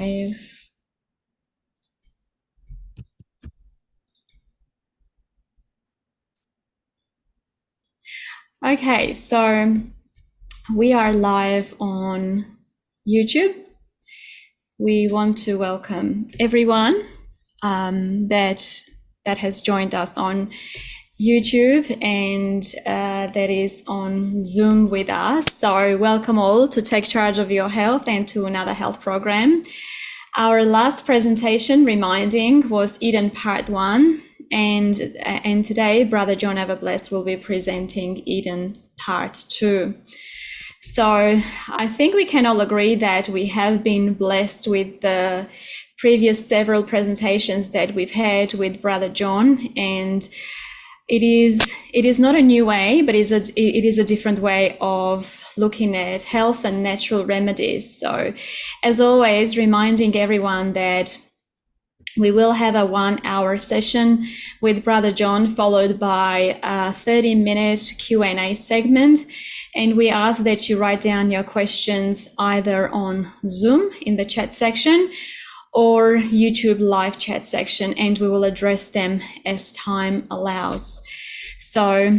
Okay, so we are live on YouTube. We want to welcome everyone that has joined us on YouTube and that is on Zoom with us. So welcome all to Take Charge of Your Health and to another health program. Our last presentation, reminding, was Eden Part 1, and today Brother John EverBlest will be presenting Eden Part 2. So I think we can all agree that we have been blessed with the previous several presentations that we've had with Brother John, and it is not a new way, but it is a different way of looking at health and natural remedies. So as always, reminding everyone that we will have a 1-hour session with Brother John, followed by a 30-minute Q&A segment. And we ask that you write down your questions either on Zoom in the chat section or YouTube live chat section, and we will address them as time allows. So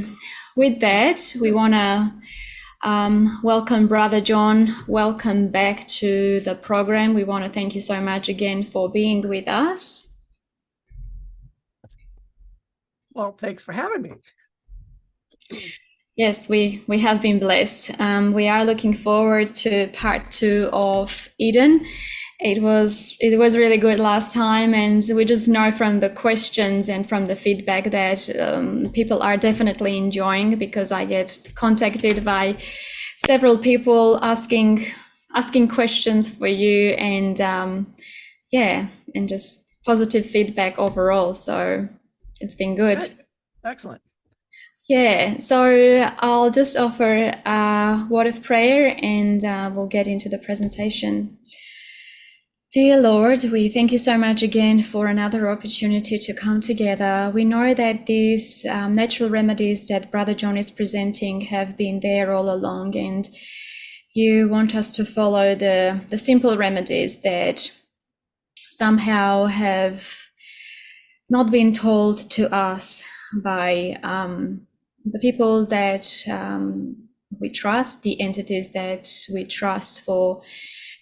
with that, we want to welcome Brother John. Welcome back to the program. We want to thank you so much again for being with us. Well, thanks for having me. Yes, we have been blessed. We are looking forward to part 2 of Eden. It was really good last time, and we just know from the questions and from the feedback that people are definitely enjoying, because I get contacted by several people asking questions for you, and and just positive feedback overall. So it's been good. Excellent. Yeah, so I'll just offer a word of prayer and we'll get into the presentation. Dear Lord, we thank you so much again for another opportunity to come together. We know that these natural remedies that Brother John is presenting have been there all along, and you want us to follow the simple remedies that somehow have not been told to us by the people that we trust, the entities that we trust for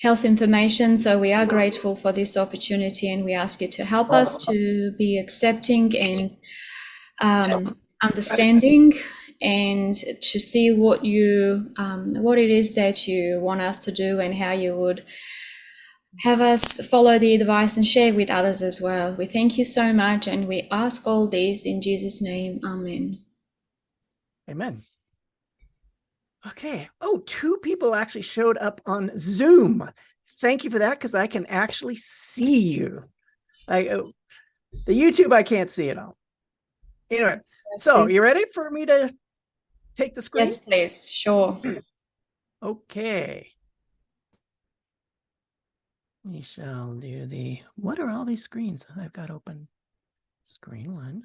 health information. So we are grateful for this opportunity, and we ask you to help us to be accepting and understanding, and to see what it is that you want us to do, and how you would have us follow the advice and share with others as well. We thank you so much, and we ask all these in Jesus' name. Amen. Amen. Okay. Oh, 2 people actually showed up on Zoom. Thank you for that, because I can actually see you. The YouTube, I can't see it all. Anyway, so you ready for me to take the screen? Yes, please. Sure. Okay. We shall do what are all these screens I've got open? Screen 1.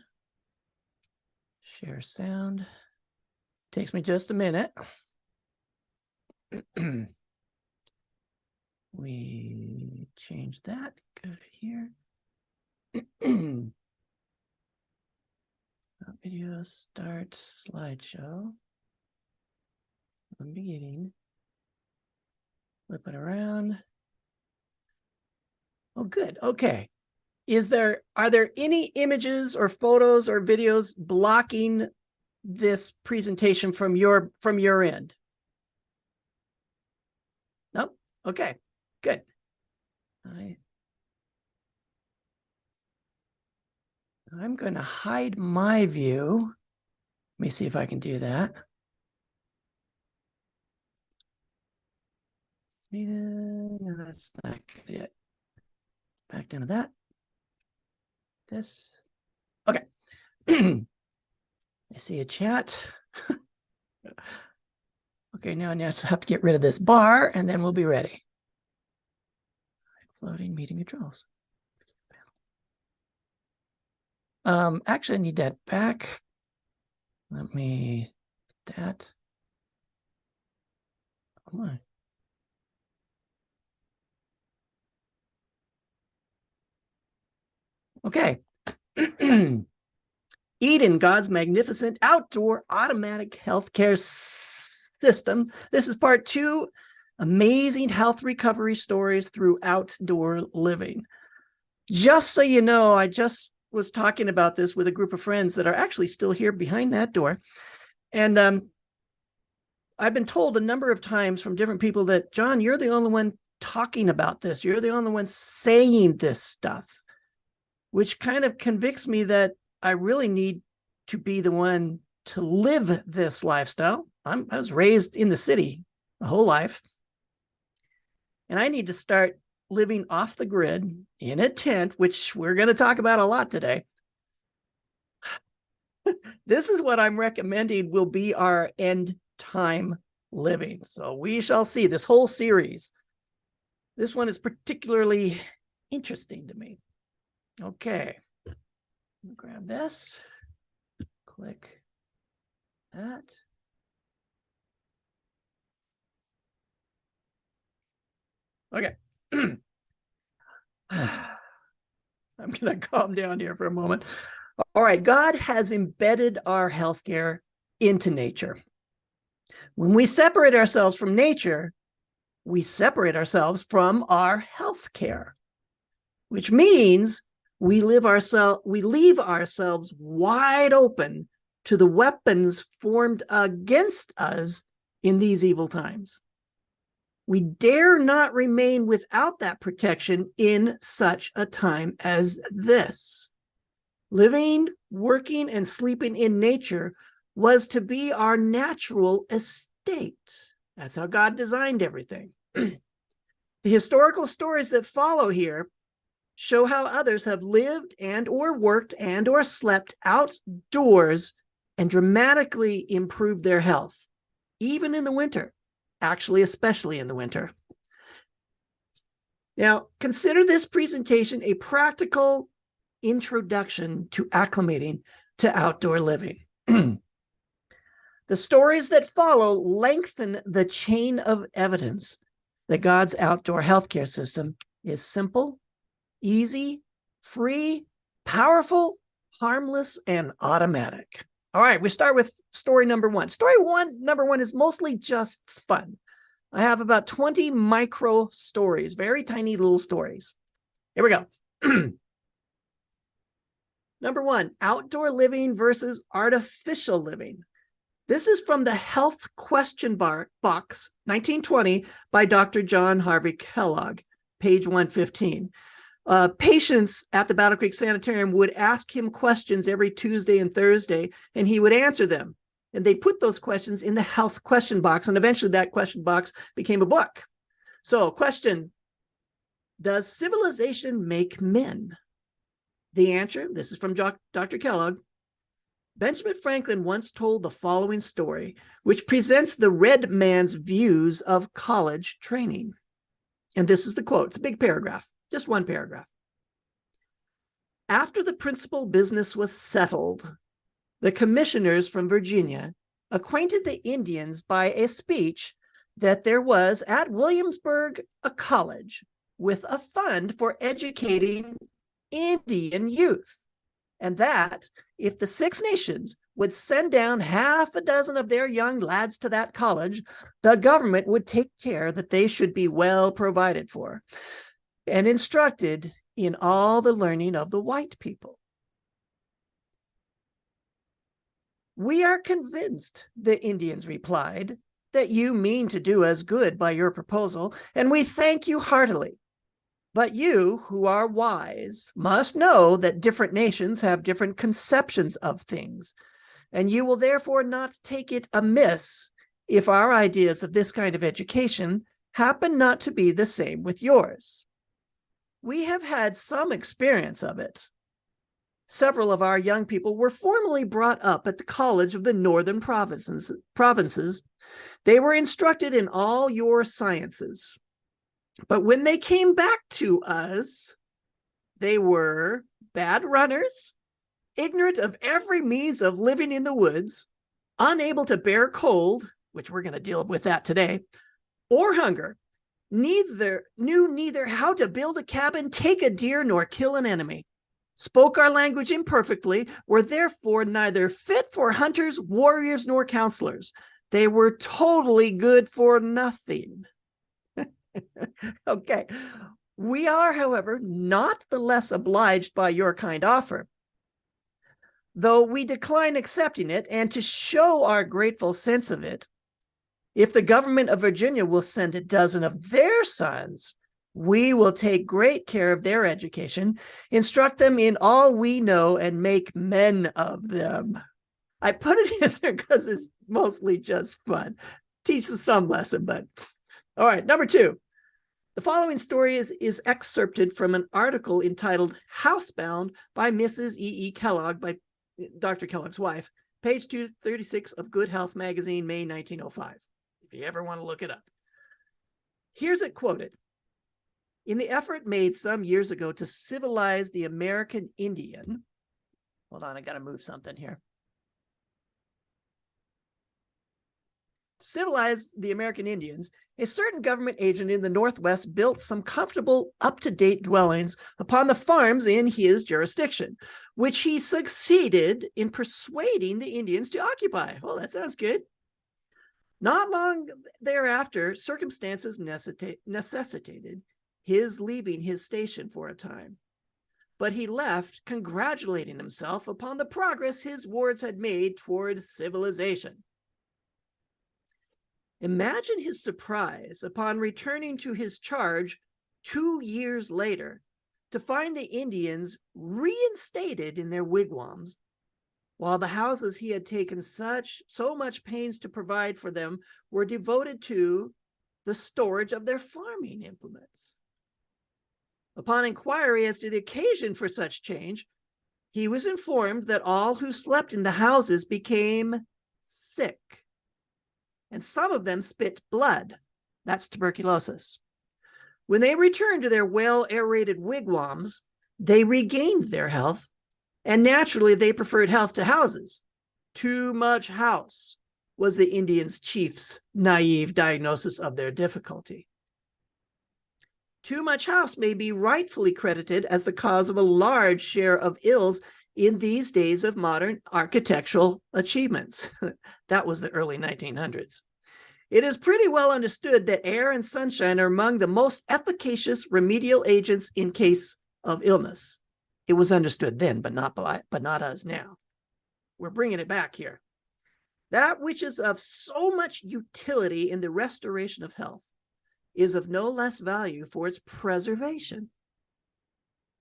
Share sound. Takes me just a minute. We change that. Go to here. Video start slideshow. From beginning. Flip it around. Oh, good. Okay. Are there any images or photos or videos blocking this presentation from your end? Nope. Okay, good. I'm going to hide my view. Let me see if I can do that. No, that's not good yet. Back down to that. This. Okay. I see a chat. Okay, now I just have to get rid of this bar, and then we'll be ready. Floating meeting controls. Actually, I need that back. Let me that. Come on. Okay. Eden, God's magnificent outdoor automatic healthcare system. This is part 2, amazing health recovery stories through outdoor living. Just so you know, I just was talking about this with a group of friends that are actually still here behind that door. And I've been told a number of times from different people that, John, you're the only one talking about this. You're the only one saying this stuff, which kind of convicts me that I really need to be the one to live this lifestyle. I was raised in the city my whole life, and I need to start living off the grid in a tent, which we're going to talk about a lot today. This is what I'm recommending will be our end time living. So we shall see this whole series. This one is particularly interesting to me. Okay, grab this, click that. Okay. I'm going to calm down here for a moment. All right, God has embedded our healthcare into nature. When we separate ourselves from nature, we separate ourselves from our healthcare, which means we leave ourselves wide open to the weapons formed against us in these evil times. We dare not remain without that protection in such a time as this. Living, working, and sleeping in nature was to be our natural estate. That's how God designed everything. The historical stories that follow here show how others have lived and or worked and or slept outdoors and dramatically improved their health, even in the winter, actually, especially in the winter. Now, consider this presentation a practical introduction to acclimating to outdoor living. The stories that follow lengthen the chain of evidence that God's outdoor healthcare system is simple, easy, free, powerful, harmless, and automatic. All right, we start with story number 1. Number one is mostly just fun. I have about 20 micro stories, very tiny little stories. Here we go. Number 1, outdoor living versus artificial living. This is from the Health Question Box, 1920, by Dr. John Harvey Kellogg, page 115. Patients at the Battle Creek Sanitarium would ask him questions every Tuesday and Thursday, and he would answer them. And they put those questions in the Health Question Box, and eventually that question box became a book. So, question, does civilization make men? The answer, this is from Dr. Kellogg. Benjamin Franklin once told the following story, which presents the red man's views of college training. And this is the quote. It's a big paragraph, just one paragraph. After the principal business was settled, the commissioners from Virginia acquainted the Indians by a speech that there was at Williamsburg a college with a fund for educating Indian youth, and that if the Six Nations would send down half a dozen of their young lads to that college, the government would take care that they should be well provided for and instructed in all the learning of the white people. We are convinced, the Indians replied, that you mean to do us good by your proposal, and we thank you heartily. But you, who are wise, must know that different nations have different conceptions of things, and you will therefore not take it amiss if our ideas of this kind of education happen not to be the same with yours. We have had some experience of it. Several of our young people were formerly brought up at the College of the Northern Provinces. They were instructed in all your sciences. But when they came back to us, they were bad runners, ignorant of every means of living in the woods, unable to bear cold, which we're going to deal with that today, or hunger, knew neither how to build a cabin, take a deer, nor kill an enemy. spoke our language imperfectly, were therefore neither fit for hunters, warriors, nor counselors. They were totally good for nothing. Okay. We are, however, not the less obliged by your kind offer, though we decline accepting it, and to show our grateful sense of it, if the government of Virginia will send a dozen of their sons, we will take great care of their education, instruct them in all we know, and make men of them. I put it in there because it's mostly just fun. Teaches some lesson, but all right. Number 2. The following story is excerpted from an article entitled Housebound by Mrs. E. E. Kellogg, by Dr. Kellogg's wife, page 236 of Good Health magazine, May 1905, if you ever want to look it up. Here's it quoted. In the effort made some years ago to civilize the American Indian, hold on, I got to move something here. Civilize the American Indians, a certain government agent in the Northwest built some comfortable, up-to-date dwellings upon the farms in his jurisdiction, which he succeeded in persuading the Indians to occupy. Well, that sounds good. Not long thereafter, circumstances necessitated his leaving his station for a time. But he left, congratulating himself upon the progress his wards had made toward civilization. Imagine his surprise upon returning to his charge 2 years later to find the Indians reinstated in their wigwams, while the houses he had taken so much pains to provide for them were devoted to the storage of their farming implements. Upon inquiry as to the occasion for such change, he was informed that all who slept in the houses became sick, and some of them spit blood. That's tuberculosis. When they returned to their well-aerated wigwams, they regained their health, and naturally they preferred health to houses. Too much house was the Indians' chief's naive diagnosis of their difficulty. Too much house may be rightfully credited as the cause of a large share of ills in these days of modern architectural achievements. That was the early 1900s. It is pretty well understood that air and sunshine are among the most efficacious remedial agents in case of illness. It was understood then, but not us now. We're bringing it back here. That which is of so much utility in the restoration of health is of no less value for its preservation.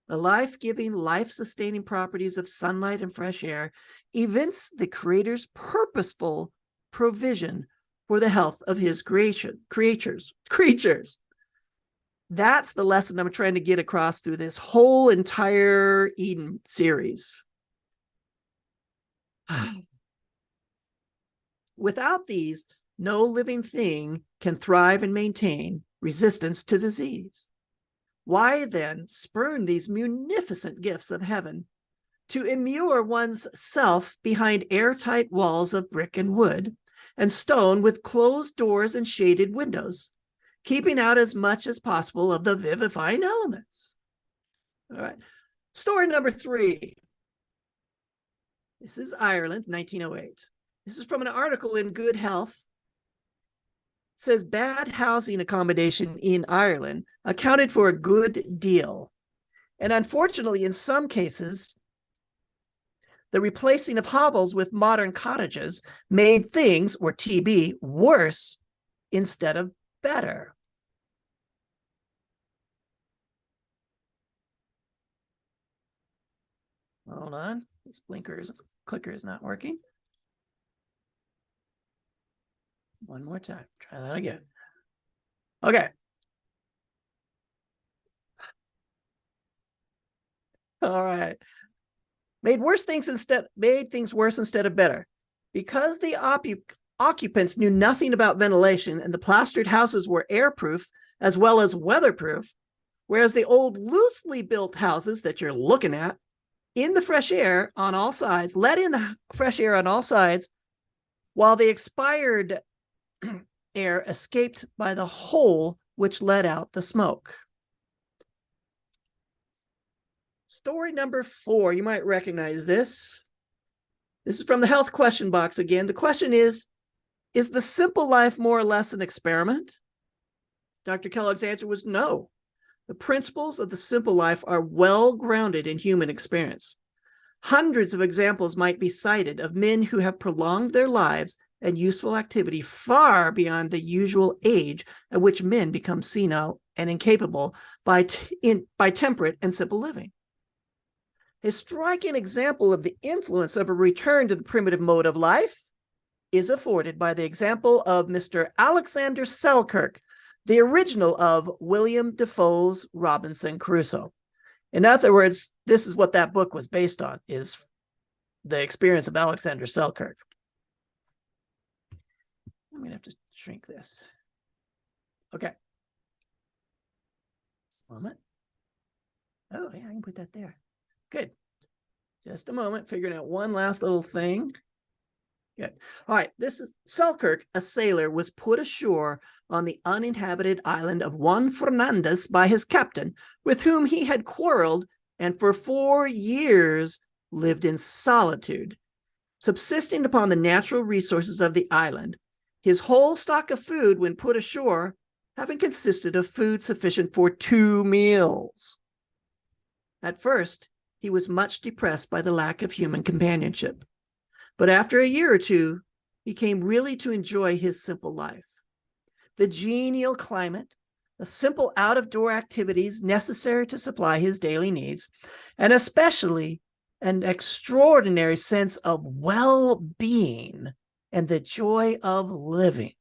The life-giving, life-sustaining properties of sunlight and fresh air evince the Creator's purposeful provision for the health of his creatures. That's the lesson I'm trying to get across through this whole entire Eden series. Without these, no living thing can thrive and maintain resistance to disease. Why then spurn these munificent gifts of heaven to immure one's self behind airtight walls of brick and wood and stone with closed doors and shaded windows, keeping out as much as possible of the vivifying elements? All right. Story number 3. This is Ireland, 1908. This is from an article in Good Health. It says bad housing accommodation in Ireland accounted for a good deal. And unfortunately, in some cases, the replacing of hovels with modern cottages made things, or TB, worse instead of better. Hold on, this clicker is not working. One more time, try that again. Okay. All right. Made things worse instead of better. Because the occupants knew nothing about ventilation and the plastered houses were airproof as well as weatherproof, whereas the old loosely built houses that you're looking at let in the fresh air on all sides, while the expired air escaped by the hole which let out the smoke. Story number 4, you might recognize this. This is from the health question box again. The question is the simple life more or less an experiment? Dr. Kellogg's answer was no. The principles of the simple life are well grounded in human experience. Hundreds of examples might be cited of men who have prolonged their lives and useful activity far beyond the usual age at which men become senile and incapable by temperate and simple living. A striking example of the influence of a return to the primitive mode of life is afforded by the example of Mr. Alexander Selkirk, the original of William Defoe's Robinson Crusoe. In other words, this is what that book was based on, is the experience of Alexander Selkirk. I'm going to have to shrink this. Okay. Moment. Oh, yeah, I can put that there. Good. Just a moment, figuring out one last little thing. Good. All right, this is Selkirk, a sailor, was put ashore on the uninhabited island of Juan Fernandez by his captain, with whom he had quarreled and for 4 years lived in solitude, subsisting upon the natural resources of the island, his whole stock of food when put ashore having consisted of food sufficient for 2 meals. At first, he was much depressed by the lack of human companionship. But after a year or two, he came really to enjoy his simple life. The genial climate, the simple out-of-door activities necessary to supply his daily needs, and especially an extraordinary sense of well-being and the joy of living.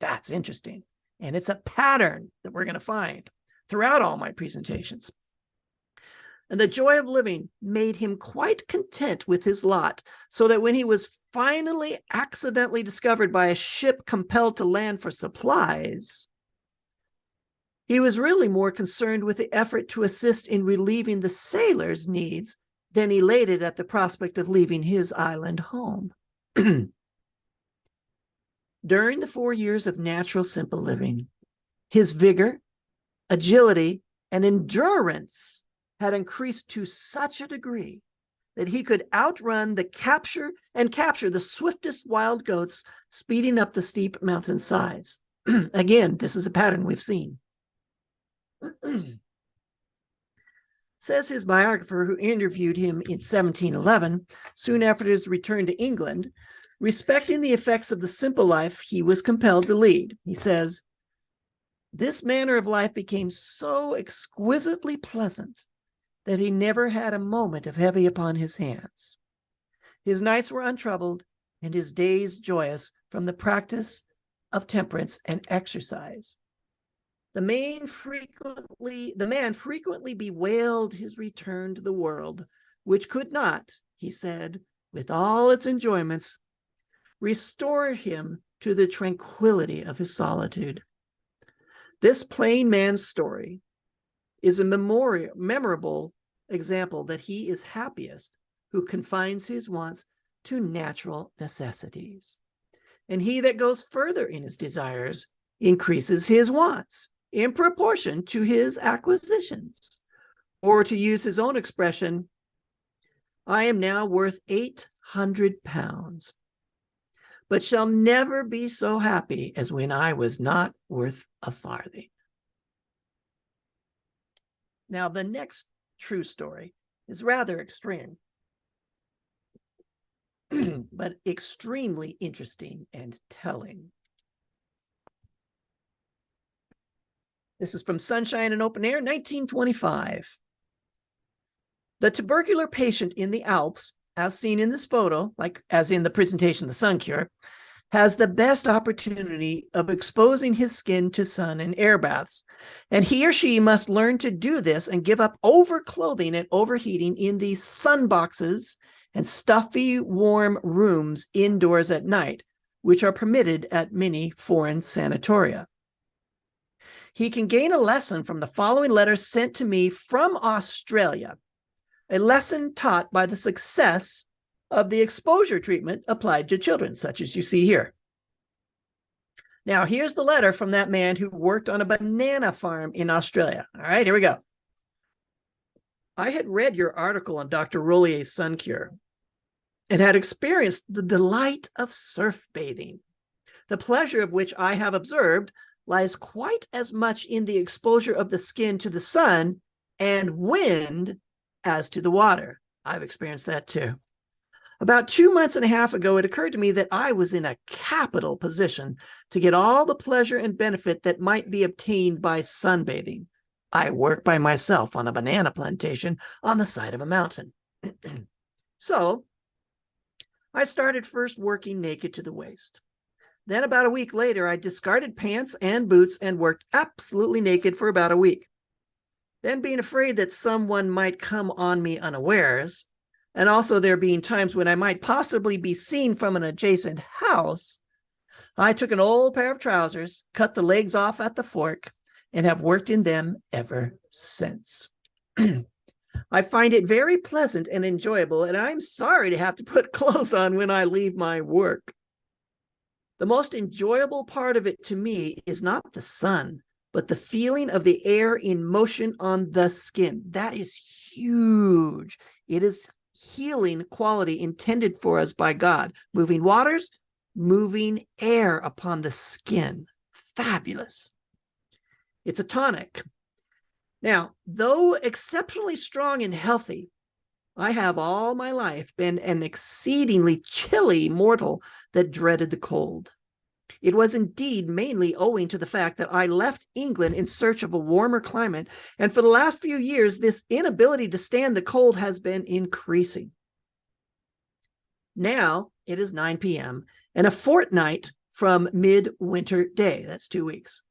That's interesting. And it's a pattern that we're going to find throughout all my presentations. And the joy of living made him quite content with his lot, so that when he was finally accidentally discovered by a ship compelled to land for supplies, he was really more concerned with the effort to assist in relieving the sailors' needs than elated at the prospect of leaving his island home. During the 4 years of natural simple living, his vigor, agility, and endurance had increased to such a degree that he could outrun the capture the swiftest wild goats speeding up the steep mountain sides. Again, this is a pattern we've seen. Says his biographer, who interviewed him in 1711, soon after his return to England, respecting the effects of the simple life he was compelled to lead. He says, "This manner of life became so exquisitely pleasant that he never had a moment of heavy upon his hands. His nights were untroubled and his days joyous from the practice of temperance and exercise. The man frequently bewailed his return to the world, which could not, he said, with all its enjoyments, restore him to the tranquility of his solitude." This plain man's story is a memorable example that he is happiest who confines his wants to natural necessities. And he that goes further in his desires increases his wants in proportion to his acquisitions. Or to use his own expression, "I am now worth 800 pounds, but shall never be so happy as when I was not worth a farthing." Now, the next true story is rather extreme, but extremely interesting and telling. This is from Sunshine and Open Air, 1925. The tubercular patient in the Alps, as seen in this photo, like as in the presentation, The Sun Cure, has the best opportunity of exposing his skin to sun and air baths. And he or she must learn to do this and give up overclothing and overheating in these sun boxes and stuffy, warm rooms indoors at night, which are permitted at many foreign sanatoria. He can gain a lesson from the following letter sent to me from Australia, a lesson taught by the success of the exposure treatment applied to children, such as you see here. Now, here's the letter from that man who worked on a banana farm in Australia. All right, here we go. I had read your article on Dr. Rollier's sun cure and had experienced the delight of surf bathing, the pleasure of which I have observed lies quite as much in the exposure of the skin to the sun and wind as to the water. I've experienced that too. About 2 months and a half ago, it occurred to me that I was in a capital position to get all the pleasure and benefit that might be obtained by sunbathing. I work by myself on a banana plantation on the side of a mountain. So I started first working naked to the waist. Then about a week later, I discarded pants and boots and worked absolutely naked for about a week. Then, being afraid that someone might come on me unawares, and also there being times when I might possibly be seen from an adjacent house, I took an old pair of trousers, cut the legs off at the fork, and have worked in them ever since. I find it very pleasant and enjoyable, and I'm sorry to have to put clothes on when I leave my work. The most enjoyable part of it to me is not the sun, but the feeling of the air in motion on the skin. That is huge. It is healing quality intended for us by God. Moving waters, moving air upon the skin. Fabulous. It's a tonic. Now, though exceptionally strong and healthy, I have all my life been an exceedingly chilly mortal that dreaded the cold. It was indeed mainly owing to the fact that I left England in search of a warmer climate, and for the last few years, this inability to stand the cold has been increasing. Now it is 9 p.m. and a fortnight from midwinter day. That's 2 weeks.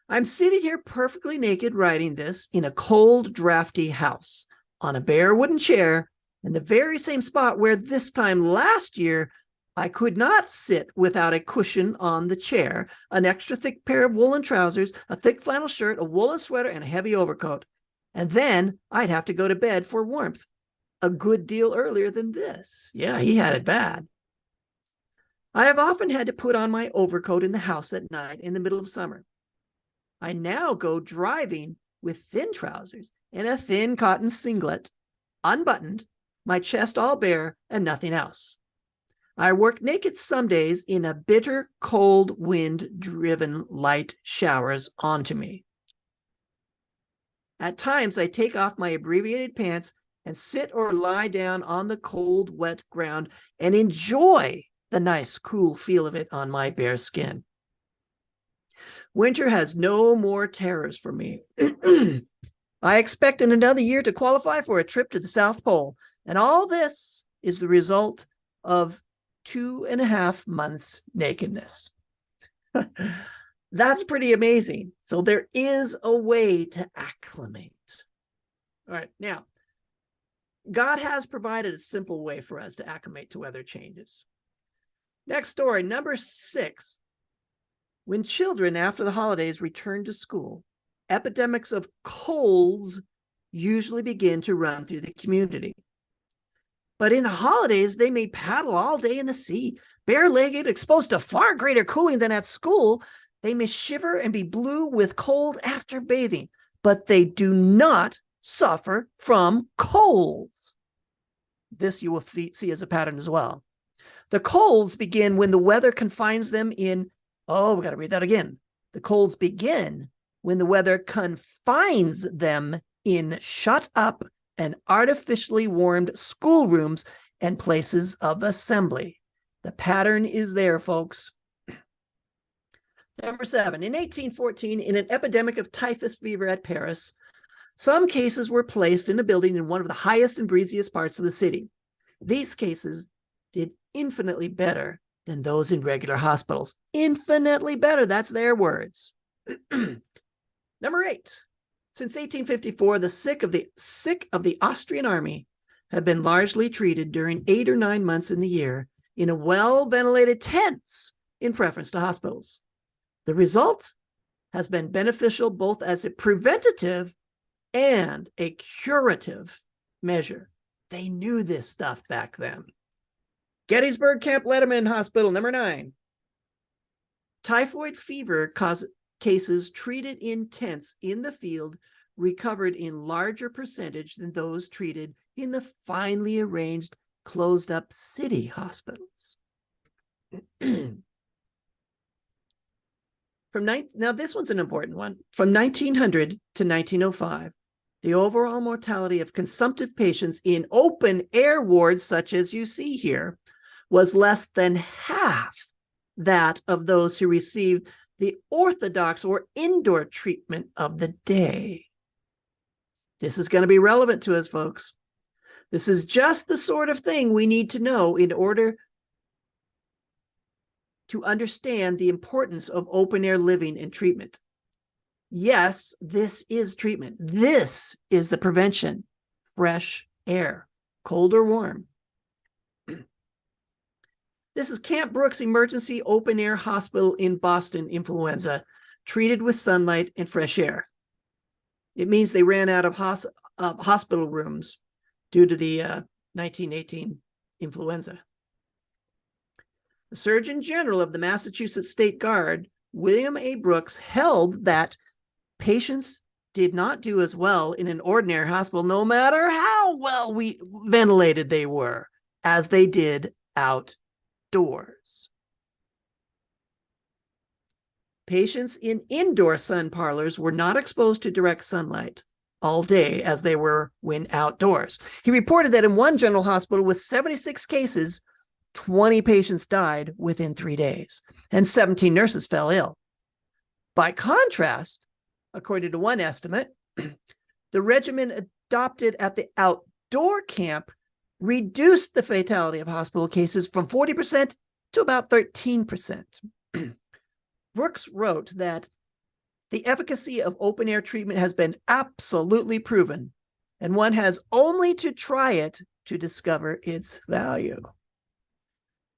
I'm sitting here perfectly naked writing this in a cold, drafty house on a bare wooden chair in the very same spot where this time last year I could not sit without a cushion on the chair, an extra thick pair of woolen trousers, a thick flannel shirt, a woolen sweater, and a heavy overcoat. And then I'd have to go to bed for warmth a good deal earlier than this. Yeah, he had it bad. I have often had to put on my overcoat in the house at night in the middle of summer. I now go driving with thin trousers and a thin cotton singlet, unbuttoned, my chest all bare, and nothing else. I work naked some days in a bitter, cold, wind-driven light showers onto me. At times, I take off my abbreviated pants and sit or lie down on the cold, wet ground and enjoy the nice, cool feel of it on my bare skin. Winter has no more terrors for me. I expect in another year to qualify for a trip to the South Pole, and all this is the result of 2.5 months nakedness. That's pretty amazing. So there is a way to acclimate. All right, now, God has provided a simple way for us to acclimate to weather changes. Next story, number 6. When children after the holidays return to school, epidemics of colds usually begin to run through the community. But in the holidays, they may paddle all day in the sea, bare-legged, exposed to far greater cooling than at school. They may shiver and be blue with cold after bathing, but they do not suffer from colds. This you will see as a pattern as well. The colds begin when the weather confines them in, we got to read that again. The colds begin when the weather confines them in shut up and artificially warmed schoolrooms and places of assembly. The pattern is there, folks. Number 7, in 1814, in an epidemic of typhus fever at Paris, some cases were placed in a building in one of the highest and breeziest parts of the city. These cases did infinitely better than those in regular hospitals. Infinitely better, that's their words. Number 8, since 1854, the sick of the Austrian army have been largely treated during 8 or 9 months in the year in a well-ventilated tents in preference to hospitals. The result has been beneficial both as a preventative and a curative measure. They knew this stuff back then. Gettysburg Camp Letterman Hospital, number 9. Typhoid fever cases treated in tents in the field recovered in larger percentage than those treated in the finely arranged, closed-up city hospitals. Now, this one's an important one. From 1900 to 1905, the overall mortality of consumptive patients in open-air wards, such as you see here, was less than half that of those who received the orthodox or indoor treatment of the day. This is going to be relevant to us, folks. This is just the sort of thing we need to know in order to understand the importance of open-air living and treatment. Yes, this is treatment. This is the prevention. Fresh air, cold or warm. This is Camp Brooks Emergency Open Air Hospital in Boston, influenza, treated with sunlight and fresh air. It means they ran out of hospital rooms due to the 1918 influenza. The Surgeon General of the Massachusetts State Guard, William A. Brooks, held that patients did not do as well in an ordinary hospital, no matter how well ventilated they were, as they did outdoors. Patients in indoor sun parlors were not exposed to direct sunlight all day as they were when outdoors. He reported that in one general hospital with 76 cases, 20 patients died within 3 days, and 17 nurses fell ill. By contrast, according to one estimate, the regimen adopted at the outdoor camp reduced the fatality of hospital cases from 40% to about 13%. Brooks wrote that the efficacy of open-air treatment has been absolutely proven, and one has only to try it to discover its value.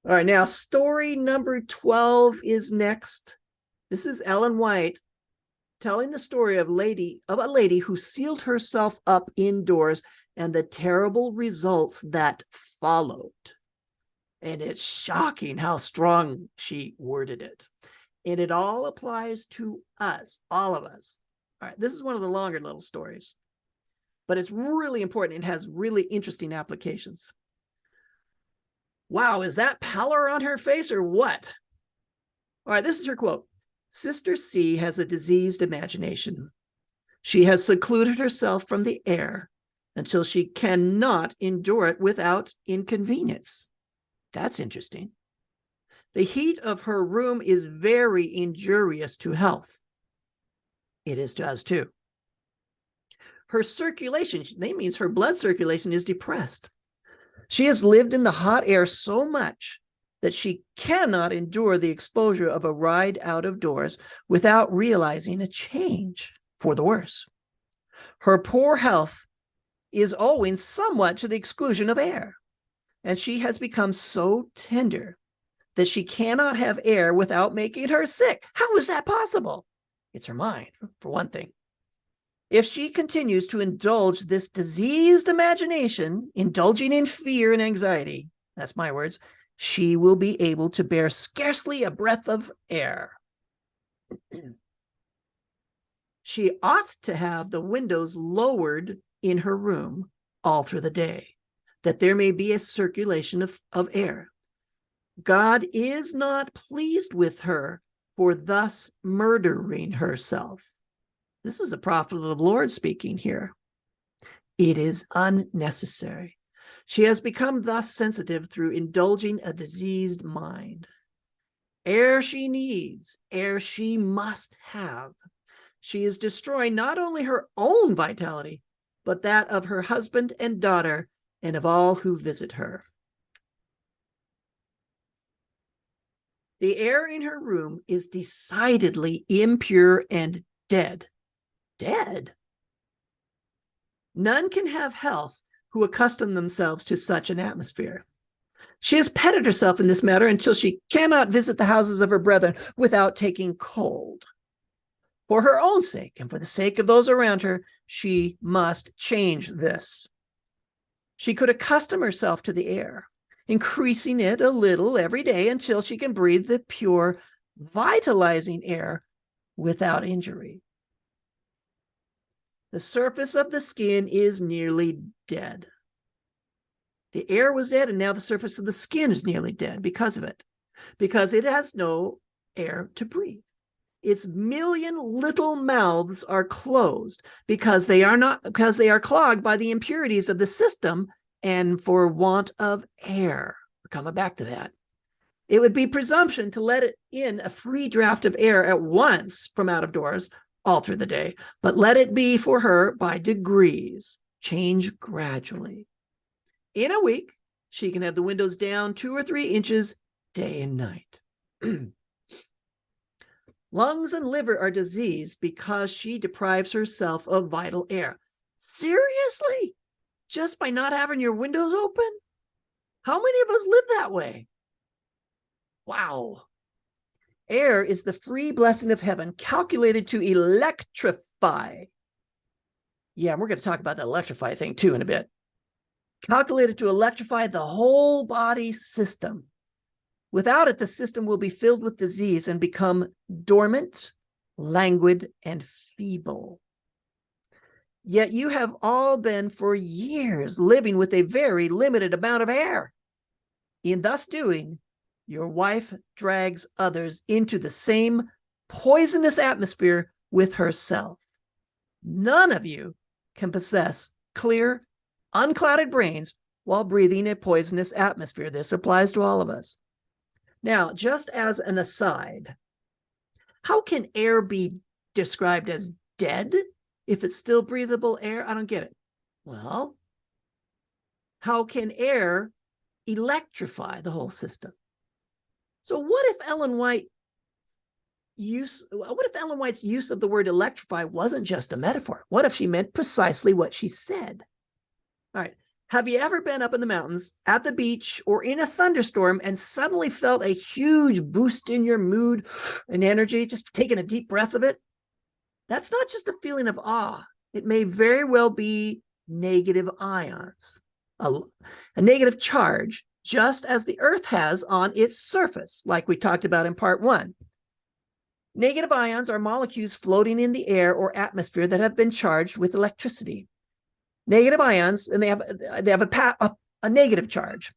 All right, now story number 12 is next. This is Ellen White telling the story of a lady who sealed herself up indoors and the terrible results that followed. And it's shocking how strong she worded it. And it all applies to us, all of us. All right, this is one of the longer little stories, but it's really important. It has really interesting applications. Wow, is that pallor on her face or what? All right, this is her quote. Sister C has a diseased imagination. She has secluded herself from the air until she cannot endure it without inconvenience. That's interesting. The heat of her room is very injurious to health. It is to us too. Her circulation, that means her blood circulation, is depressed. She has lived in the hot air so much that she cannot endure the exposure of a ride out of doors without realizing a change for the worse. Her poor health is owing somewhat to the exclusion of air, and she has become so tender that she cannot have air without making her sick. How is that possible? It's her mind, for one thing. If she continues to indulge this diseased imagination, indulging in fear and anxiety, that's my words, she will be able to bear scarcely a breath of air. She ought to have the windows lowered in her room all through the day, that there may be a circulation of air. God is not pleased with her for thus murdering herself. This is a prophet of the Lord speaking here. It is unnecessary. She has become thus sensitive through indulging a diseased mind. Air she needs, air she must have. She is destroying not only her own vitality, but that of her husband and daughter and of all who visit her. The air in her room is decidedly impure and dead. Dead? None can have health who accustom themselves to such an atmosphere. She has petted herself in this matter until she cannot visit the houses of her brethren without taking cold. For her own sake and for the sake of those around her, she must change this. She could accustom herself to the air, increasing it a little every day until she can breathe the pure, vitalizing air without injury. The surface of the skin is nearly dead. The air was dead, and now the surface of the skin is nearly dead because of it, because it has no air to breathe. Its million little mouths are closed because they are clogged by the impurities of the system and for want of air. We're coming back to that. It would be presumption to let it in a free draft of air at once from out of doors all through the day, but let it be for her by degrees, change gradually. In a week, she can have the windows down 2 or 3 inches day and night. Lungs and liver are diseased because she deprives herself of vital air. Seriously? Just by not having your windows open? How many of us live that way? Wow. Air is the free blessing of heaven, calculated to electrify. Yeah, we're going to talk about that electrify thing too in a bit. Calculated to electrify the whole body system. Without it, the system will be filled with disease and become dormant, languid, and feeble. Yet you have all been for years living with a very limited amount of air. In thus doing, your wife drags others into the same poisonous atmosphere with herself. None of you can possess clear, unclouded brains while breathing a poisonous atmosphere. This applies to all of us. Now, just as an aside, how can air be described as dead if it's still breathable air? I don't get it. Well, how can air electrify the whole system? So what if Ellen White's use of the word electrify wasn't just a metaphor? What if she meant precisely what she said? All right. Have you ever been up in the mountains, at the beach, or in a thunderstorm and suddenly felt a huge boost in your mood and energy, just taking a deep breath of it? That's not just a feeling of awe. It may very well be negative ions, a negative charge, just as the Earth has on its surface, like we talked about in part 1. Negative ions are molecules floating in the air or atmosphere that have been charged with electricity. Negative ions, and they have a negative charge.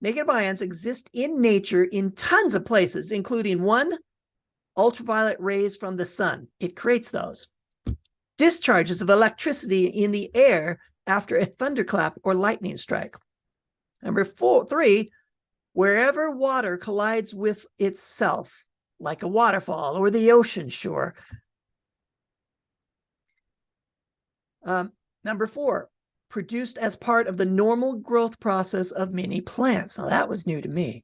Negative ions exist in nature in tons of places, including 1, ultraviolet rays from the sun. It creates those. Discharges of electricity in the air after a thunderclap or lightning strike. Number 3, wherever water collides with itself, like a waterfall or the ocean shore. Number 4, produced as part of the normal growth process of many plants. Now, that was new to me.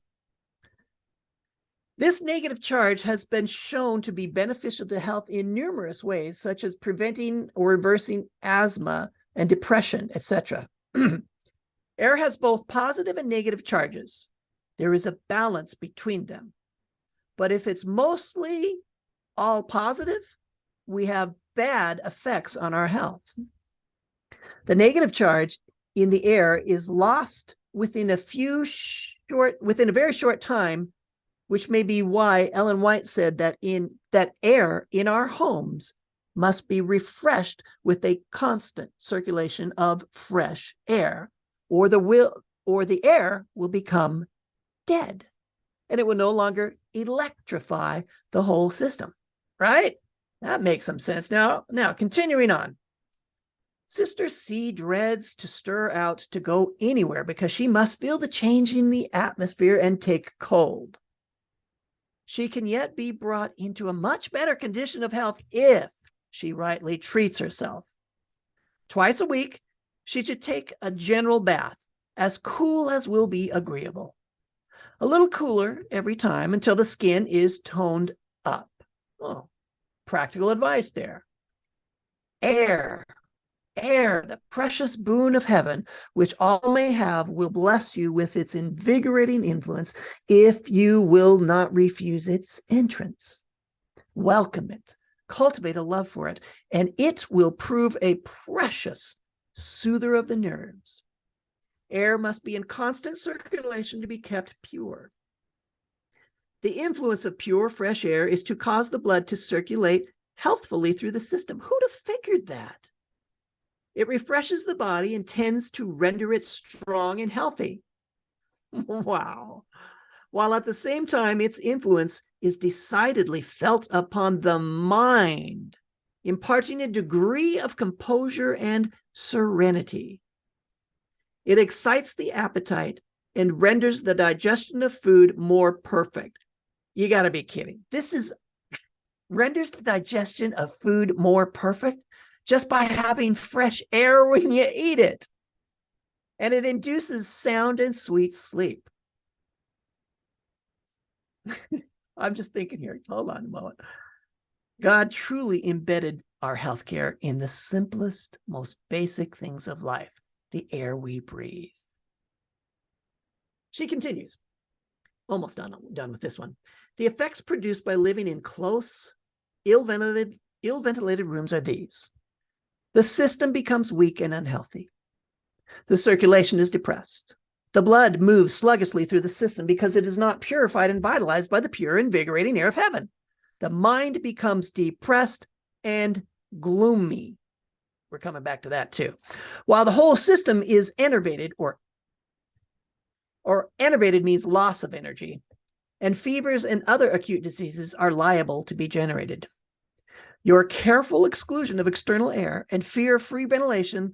This negative charge has been shown to be beneficial to health in numerous ways, such as preventing or reversing asthma and depression, etc. Air has both positive and negative charges. There is a balance between them. But if it's mostly all positive, we have bad effects on our health. The negative charge in the air is lost within a very short time, which may be why Ellen White said that air in our homes must be refreshed with a constant circulation of fresh air, or the air will become dead, and it will no longer electrify the whole system. Right? That makes some sense. Now continuing on. Sister C dreads to stir out to go anywhere because she must feel the change in the atmosphere and take cold. She can yet be brought into a much better condition of health if she rightly treats herself. Twice a week, she should take a general bath, as cool as will be agreeable. A little cooler every time until the skin is toned up. Oh, practical advice there. Air, the precious boon of heaven, which all may have, will bless you with its invigorating influence if you will not refuse its entrance. Welcome it, cultivate a love for it, and it will prove a precious soother of the nerves. Air must be in constant circulation to be kept pure. The influence of pure, fresh air is to cause the blood to circulate healthfully through the system. Who'd have figured that? It refreshes the body and tends to render it strong and healthy. Wow. While at the same time, its influence is decidedly felt upon the mind, imparting a degree of composure and serenity. It excites the appetite and renders the digestion of food more perfect. You got to be kidding. Renders the digestion of food more perfect just by having fresh air when you eat it. And it induces sound and sweet sleep. I'm just thinking here, hold on a moment. God truly embedded our healthcare in the simplest, most basic things of life, the air we breathe. She continues, almost done with this one. The effects produced by living in close, ill-ventilated rooms are these. The system becomes weak and unhealthy. The circulation is depressed. The blood moves sluggishly through the system because it is not purified and vitalized by the pure, invigorating air of heaven. The mind becomes depressed and gloomy. We're coming back to that too. While the whole system is enervated, or enervated means loss of energy, and fevers and other acute diseases are liable to be generated. Your careful exclusion of external air and fear-free ventilation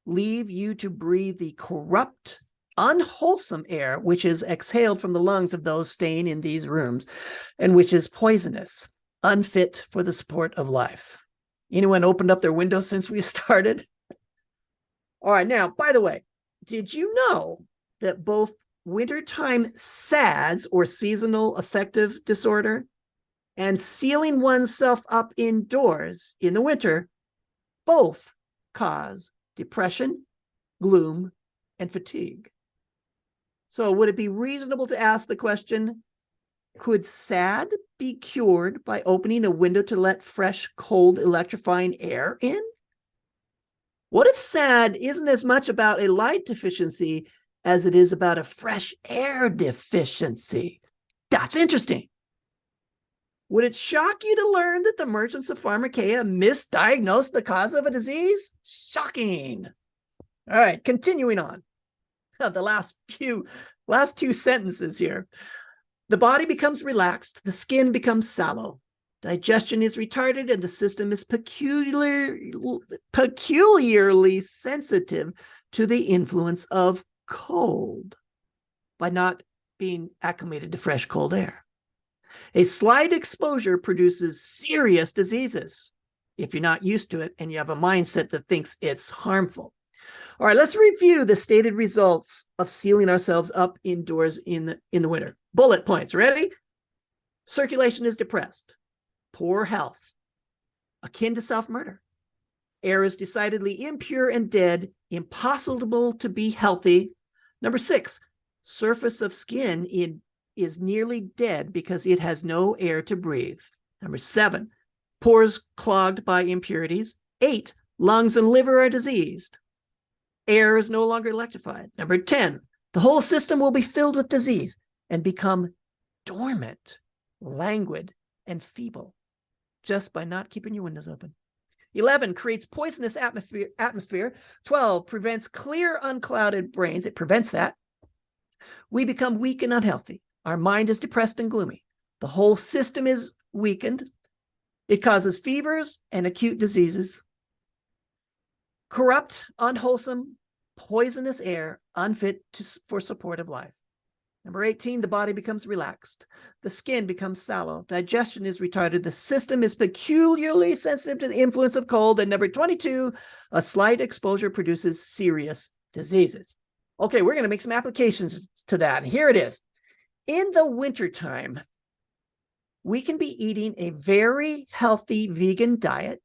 leave you to breathe the corrupt, unwholesome air which is exhaled from the lungs of those staying in these rooms, and which is poisonous, unfit for the support of life. Anyone opened up their windows since we started? All right, now, by the way, did you know that both wintertime SADS, or seasonal affective disorder, and sealing oneself up indoors in the winter both cause depression, gloom, and fatigue? So would it be reasonable to ask the question, could SAD be cured by opening a window to let fresh, cold, electrifying air in? What if SAD isn't as much about a light deficiency as it is about a fresh air deficiency? That's interesting. Would it shock you to learn that the merchants of Pharmakeia misdiagnosed the cause of a disease? Shocking. All right, continuing on. The last two sentences here. The body becomes relaxed, the skin becomes sallow, digestion is retarded, and the system is peculiarly sensitive to the influence of cold by not being acclimated to fresh, cold air. A slight exposure produces serious diseases if you're not used to it and you have a mindset that thinks it's harmful. All right, let's review the stated results of sealing ourselves up indoors in the winter. Bullet points, ready? Circulation is depressed. Poor health, akin to self-murder. Air is decidedly impure and dead, impossible to be healthy. Number 6, surface of skin is nearly dead because it has no air to breathe. Number 7, pores clogged by impurities. 8, lungs and liver are diseased. Air is no longer electrified. Number 10, the whole system will be filled with disease and become dormant, languid, and feeble just by not keeping your windows open. 11, creates poisonous atmosphere. 12, prevents clear, unclouded brains. It prevents that. We become weak and unhealthy. Our mind is depressed and gloomy. The whole system is weakened. It causes fevers and acute diseases. Corrupt, unwholesome, poisonous air, unfit for support of life. Number 18, the body becomes relaxed. The skin becomes sallow. Digestion is retarded. The system is peculiarly sensitive to the influence of cold. And number 22, a slight exposure produces serious diseases. Okay, we're going to make some applications to that. And here it is. In the wintertime, we can be eating a very healthy vegan diet,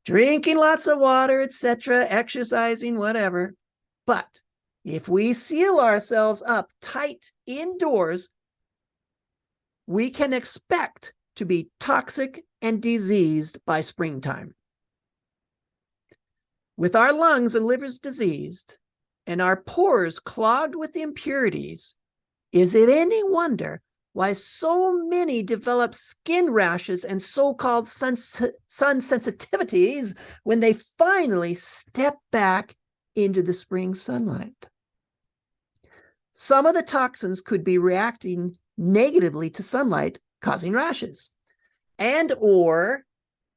drinking lots of water, etc., exercising, whatever. But if we seal ourselves up tight indoors, we can expect to be toxic and diseased by springtime. With our lungs and livers diseased and our pores clogged with impurities, is it any wonder why so many develop skin rashes and so-called sun sensitivities when they finally step back into the spring sunlight. Some of the toxins could be reacting negatively to sunlight, causing rashes, and or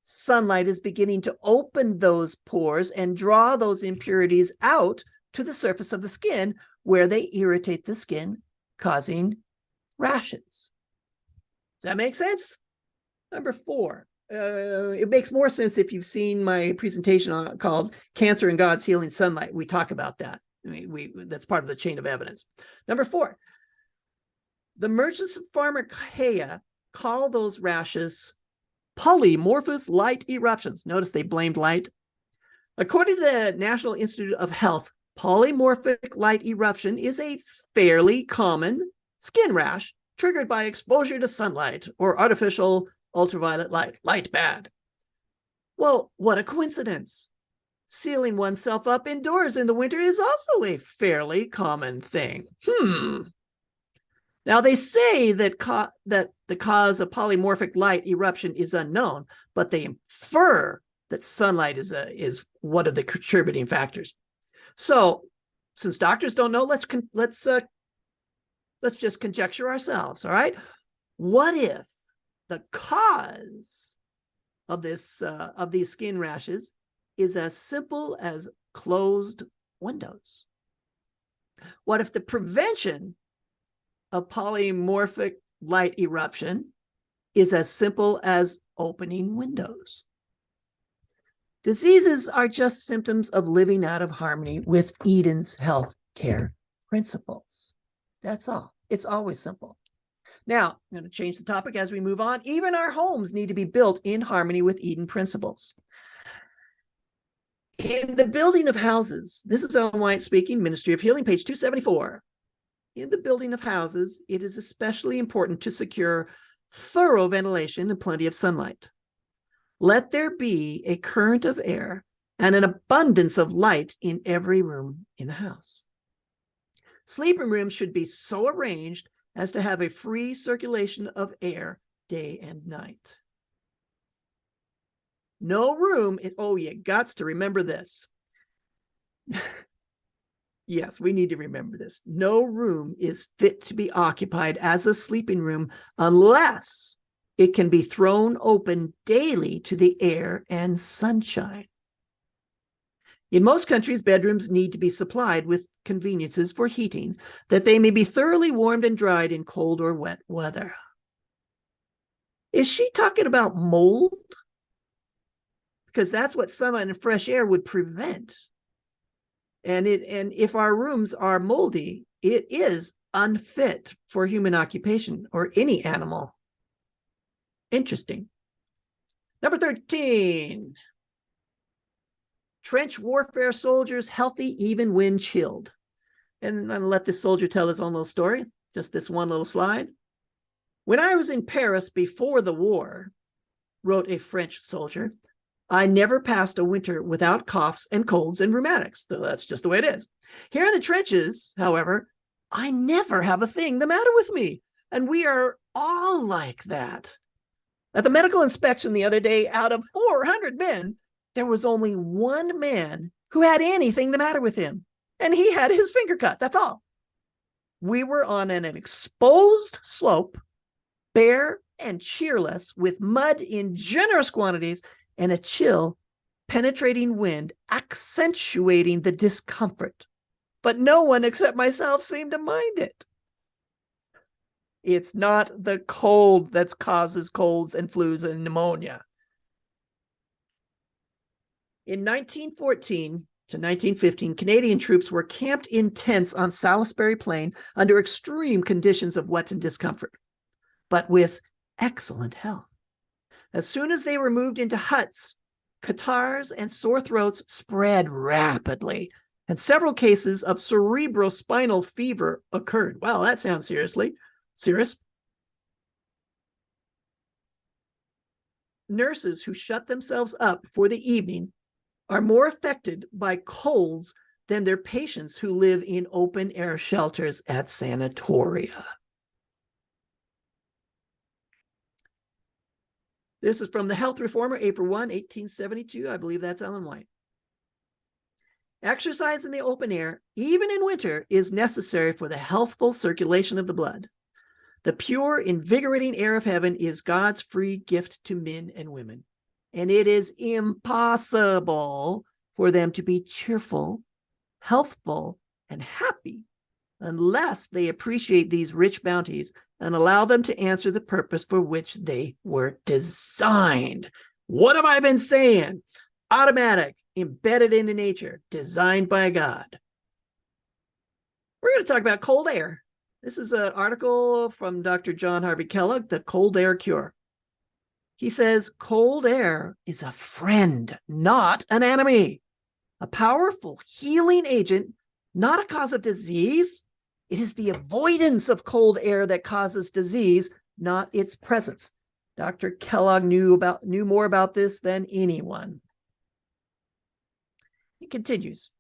sunlight is beginning to open those pores and draw those impurities out to the surface of the skin, where they irritate the skin, causing rashes. Does that make sense? Number 4. It makes more sense if you've seen my presentation called Cancer and God's Healing Sunlight. We talk about that. I mean, that's part of the chain of evidence. Number 4, the merchants of Pharmacia call those rashes polymorphous light eruptions. Notice they blamed light. According to the National Institute of Health, polymorphic light eruption is a fairly common skin rash triggered by exposure to sunlight or artificial ultraviolet light. Light bad. Well, what a coincidence. Sealing oneself up indoors in the winter is also a fairly common thing. Now, they say that the cause of polymorphic light eruption is unknown, but they infer that sunlight is one of the contributing factors. So, since doctors don't know, let's just conjecture ourselves. All right, what if the cause of these skin rashes is as simple as closed windows? What if the prevention of polymorphic light eruption is as simple as opening windows? Diseases are just symptoms of living out of harmony with Eden's health care principles. That's all. It's always simple. Now, I'm going to change the topic as we move on. Even our homes need to be built in harmony with Eden principles. In the building of houses, this is Ellen White speaking, Ministry of Healing, page 274. In the building of houses, it is especially important to secure thorough ventilation and plenty of sunlight. Let there be a current of air and an abundance of light in every room in the house. Sleeping rooms should be so arranged as to have a free circulation of air day and night. No room, you got to remember this. Yes, we need to remember this. No room is fit to be occupied as a sleeping room unless it can be thrown open daily to the air and sunshine. In most countries, bedrooms need to be supplied with conveniences for heating, that they may be thoroughly warmed and dried in cold or wet weather. Is she talking about mold? Because that's what sunlight and fresh air would prevent. And if our rooms are moldy, it is unfit for human occupation or any animal. Interesting. Number 13. Trench warfare soldiers healthy even when chilled. And I'm going to let this soldier tell his own little story, just this one little slide. When I was in Paris before the war, wrote a French soldier, I never passed a winter without coughs and colds and rheumatics. So that's just the way it is. Here in the trenches, however, I never have a thing the matter with me. And we are all like that. At the medical inspection the other day, out of 400 men, there was only one man who had anything the matter with him. And he had his finger cut. That's all. We were on an exposed slope, bare and cheerless, with mud in generous quantities and a chill, penetrating wind accentuating the discomfort. But no one except myself seemed to mind it. It's not the cold that causes colds and flus and pneumonia. In 1914 to 1915, Canadian troops were camped in tents on Salisbury Plain under extreme conditions of wet and discomfort, but with excellent health. As soon as they were moved into huts, catarrhs and sore throats spread rapidly, and several cases of cerebrospinal fever occurred. Well, that sounds serious. Nurses who shut themselves up for the evening are more affected by colds than their patients who live in open air shelters at sanatoria. This is from the Health Reformer, April 1, 1872. I believe that's Ellen White. Exercise in the open air, even in winter, is necessary for the healthful circulation of the blood. The pure, invigorating air of heaven is God's free gift to men and women, and it is impossible for them to be cheerful, healthful, and happy unless they appreciate these rich bounties and allow them to answer the purpose for which they were designed. What have I been saying? Automatic, embedded into nature, designed by God. We're going to talk about cold air. This is an article from Dr. John Harvey Kellogg, The Cold Air Cure. He says, cold air is a friend, not an enemy, a powerful healing agent, not a cause of disease. It is the avoidance of cold air that causes disease, not its presence. Dr. Kellogg knew more about this than anyone. He continues.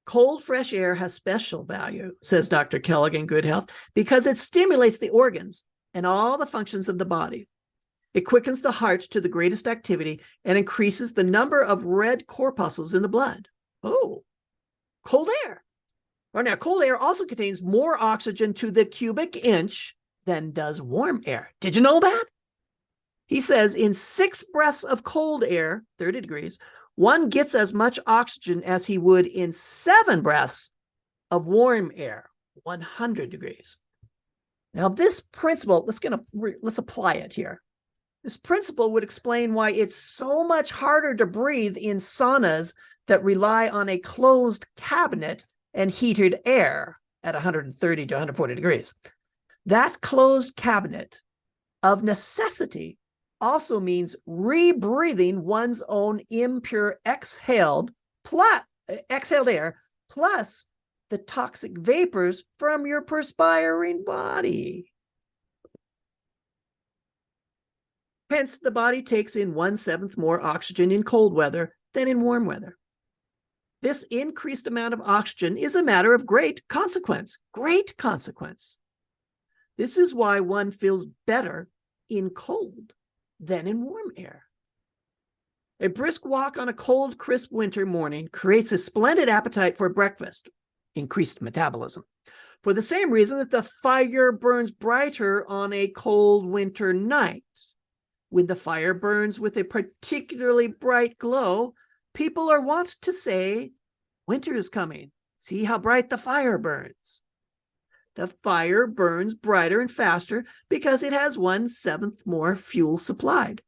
Cold, fresh air has special value, says Dr. Kellogg in Good Health, because it stimulates the organs and all the functions of the body. It quickens the heart to the greatest activity and increases the number of red corpuscles in the blood. Oh, cold air. Well, now, cold air also contains more oxygen to the cubic inch than does warm air. Did you know that? He says in 6 breaths of cold air, 30 degrees, one gets as much oxygen as he would in 7 breaths of warm air, 100 degrees. Now, this principle, let's apply it here. This principle would explain why it's so much harder to breathe in saunas that rely on a closed cabinet and heated air at 130 to 140 degrees. That closed cabinet, of necessity, also means rebreathing one's own impure exhaled air plus the toxic vapors from your perspiring body. Hence, the body takes in 1/7 more oxygen in cold weather than in warm weather. This increased amount of oxygen is a matter of great consequence. Great consequence. This is why one feels better in cold than in warm air. A brisk walk on a cold, crisp winter morning creates a splendid appetite for breakfast, increased metabolism, for the same reason that the fire burns brighter on a cold winter night. When the fire burns with a particularly bright glow, people are wont to say, winter is coming. See how bright the fire burns. The fire burns brighter and faster because it has 1/7 more fuel supplied.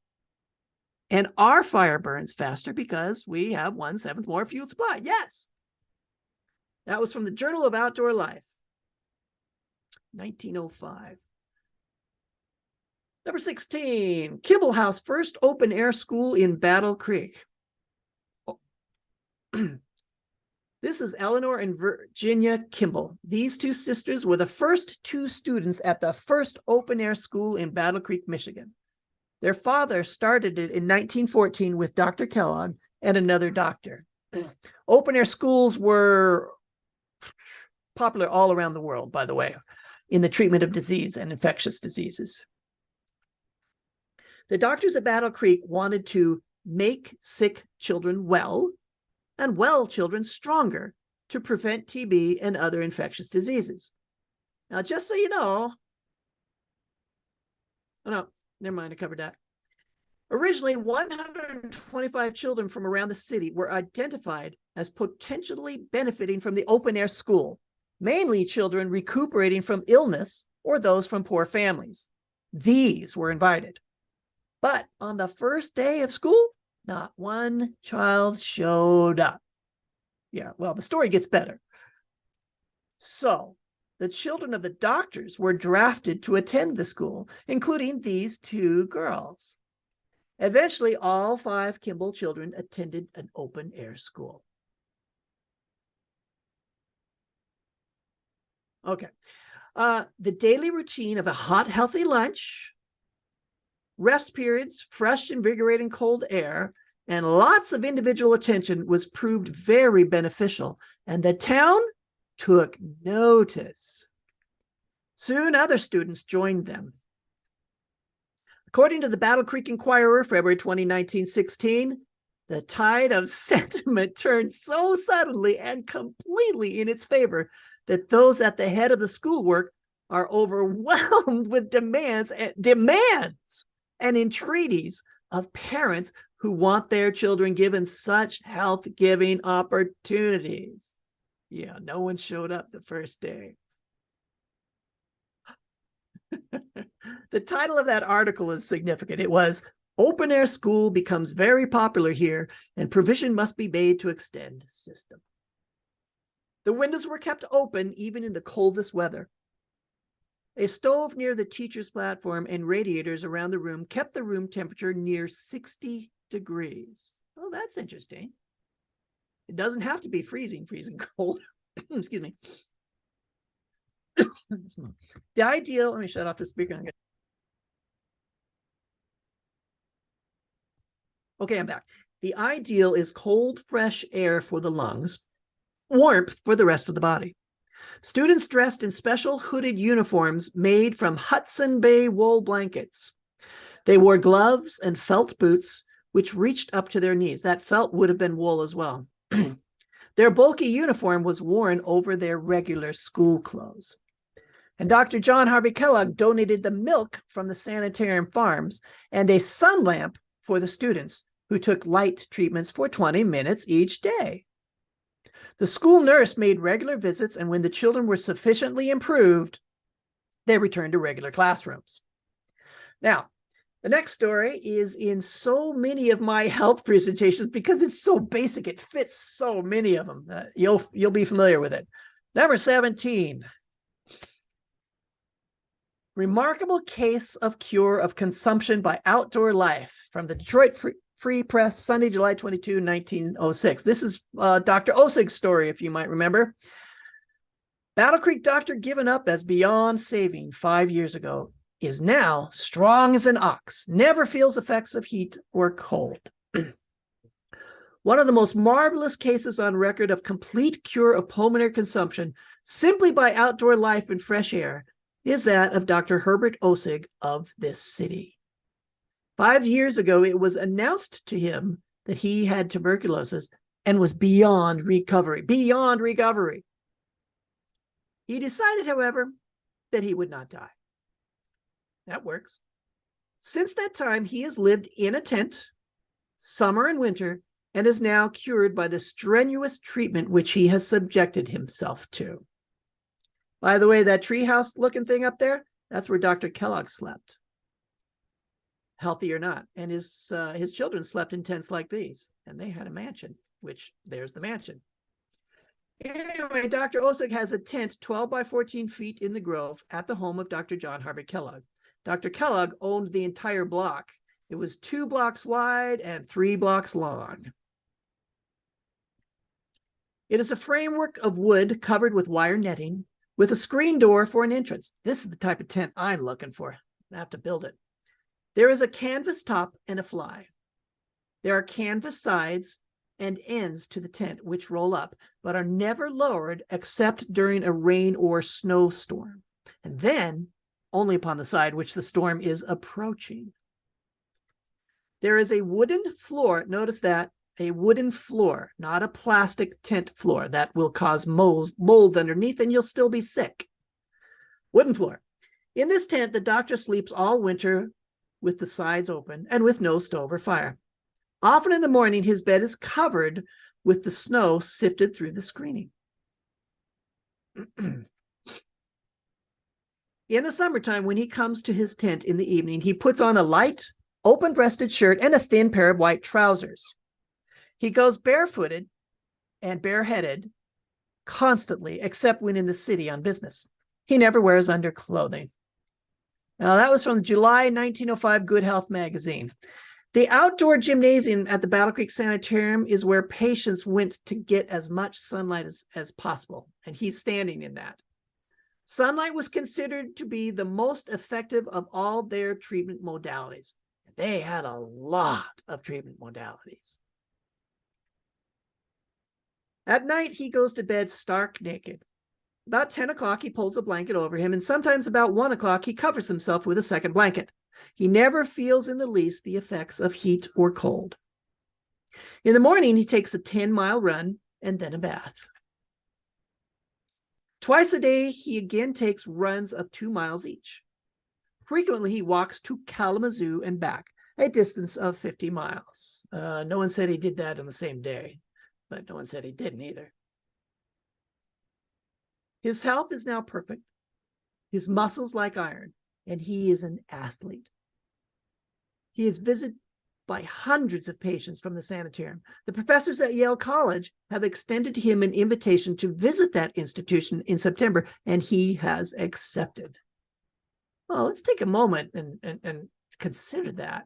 And our fire burns faster because we have 1/7 more fuel supplied. Yes. That was from the Journal of Outdoor Life, 1905. Number 16, Kimball House first open air school in Battle Creek. This is Eleanor and Virginia Kimball. These 2 sisters were the first 2 students at the first open air school in Battle Creek, Michigan. Their father started it in 1914 with Dr. Kellogg and another doctor. Open air schools were popular all around the world, by the way, in the treatment of disease and infectious diseases. The doctors at Battle Creek wanted to make sick children well and well children stronger to prevent TB and other infectious diseases. Now, just so you know, oh no, never mind, I covered that. Originally, 125 children from around the city were identified as potentially benefiting from the open air school, mainly children recuperating from illness or those from poor families. These were invited. But on the first day of school, not one child showed up. Yeah, well, the story gets better. So the children of the doctors were drafted to attend the school, including these 2 girls. Eventually, all 5 Kimball children attended an open air school. Okay. The daily routine of a hot, healthy lunch, rest periods, fresh, invigorating cold air, and lots of individual attention was proved very beneficial, and the town took notice. Soon other students joined them. According to the Battle Creek Inquirer, February 20, 1916, the tide of sentiment turned so suddenly and completely in its favor that those at the head of the schoolwork are overwhelmed with demands and entreaties of parents who want their children given such health-giving opportunities. Yeah, no one showed up the first day. The title of that article is significant. It was, "Open Air School Becomes Very Popular Here, and Provision Must Be Made to Extend System." The windows were kept open even in the coldest weather. A stove near the teacher's platform and radiators around the room kept the room temperature near 60 degrees. Oh, that's interesting. It doesn't have to be freezing cold. Excuse me. The ideal, let me shut off the speaker. Okay, I'm back. The ideal is cold, fresh air for the lungs, warmth for the rest of the body. Students dressed in special hooded uniforms made from Hudson Bay wool blankets. They wore gloves and felt boots, which reached up to their knees. That felt would have been wool as well. Their bulky uniform was worn over their regular school clothes. And Dr. John Harvey Kellogg donated the milk from the sanitarium farms and a sun lamp for the students, who took light treatments for 20 minutes each day. The school nurse made regular visits, and when the children were sufficiently improved, they returned to regular classrooms. Now, the next story is in so many of my health presentations because it's so basic. It fits so many of them. You'll be familiar with it. Number 17. Remarkable case of cure of consumption by outdoor life, from the Detroit Free Press, Sunday, July 22, 1906. This is Dr. Osig's story, if you might remember. Battle Creek doctor given up as beyond saving 5 years ago is now strong as an ox, never feels effects of heat or cold. One of the most marvelous cases on record of complete cure of pulmonary consumption simply by outdoor life and fresh air is that of Dr. Herbert Osig of this city. 5 years ago, it was announced to him that he had tuberculosis and was beyond recovery. He decided, however, that he would not die. That works. Since that time, he has lived in a tent, summer and winter, and is now cured by the strenuous treatment which he has subjected himself to. By the way, that treehouse looking thing up there, that's where Dr. Kellogg slept. Healthy or not. And his children slept in tents like these, and they had a mansion, which there's the mansion. Anyway, Dr. Osig has a tent 12 by 14 feet in the Grove at the home of Dr. John Harvey Kellogg. Dr. Kellogg owned the entire block. It was 2 blocks wide and 3 blocks long. It is a framework of wood covered with wire netting with a screen door for an entrance. This is the type of tent I'm looking for. I have to build it. There is a canvas top and a fly. There are canvas sides and ends to the tent, which roll up, but are never lowered except during a rain or snowstorm, and then only upon the side which the storm is approaching. There is a wooden floor. Notice that, a wooden floor, not a plastic tent floor. That will cause mold underneath and you'll still be sick. Wooden floor. In this tent, the doctor sleeps all winter with the sides open and with no stove or fire. Often in the morning, his bed is covered with the snow sifted through the screening. In the summertime, when he comes to his tent in the evening, he puts on a light, open-breasted shirt and a thin pair of white trousers. He goes barefooted and bareheaded constantly, except when in the city on business. He never wears underclothing. Now, that was from the July 1905 Good Health magazine. The outdoor gymnasium at the Battle Creek Sanitarium is where patients went to get as much sunlight as possible, and he's standing in that. Sunlight was considered to be the most effective of all their treatment modalities. They had a lot of treatment modalities. At night, he goes to bed stark naked. About 10 o'clock, he pulls a blanket over him, and sometimes about 1 o'clock, he covers himself with a second blanket. He never feels in the least the effects of heat or cold. In the morning, he takes a 10-mile run and then a bath. Twice a day, he again takes runs of 2 miles each. Frequently, he walks to Kalamazoo and back, a distance of 50 miles. No one said he did that on the same day, but no one said he didn't either. His health is now perfect, his muscles like iron, and he is an athlete. He is visited by hundreds of patients from the sanitarium. The professors at Yale College have extended to him an invitation to visit that institution in September, and he has accepted. Well, let's take a moment and consider that.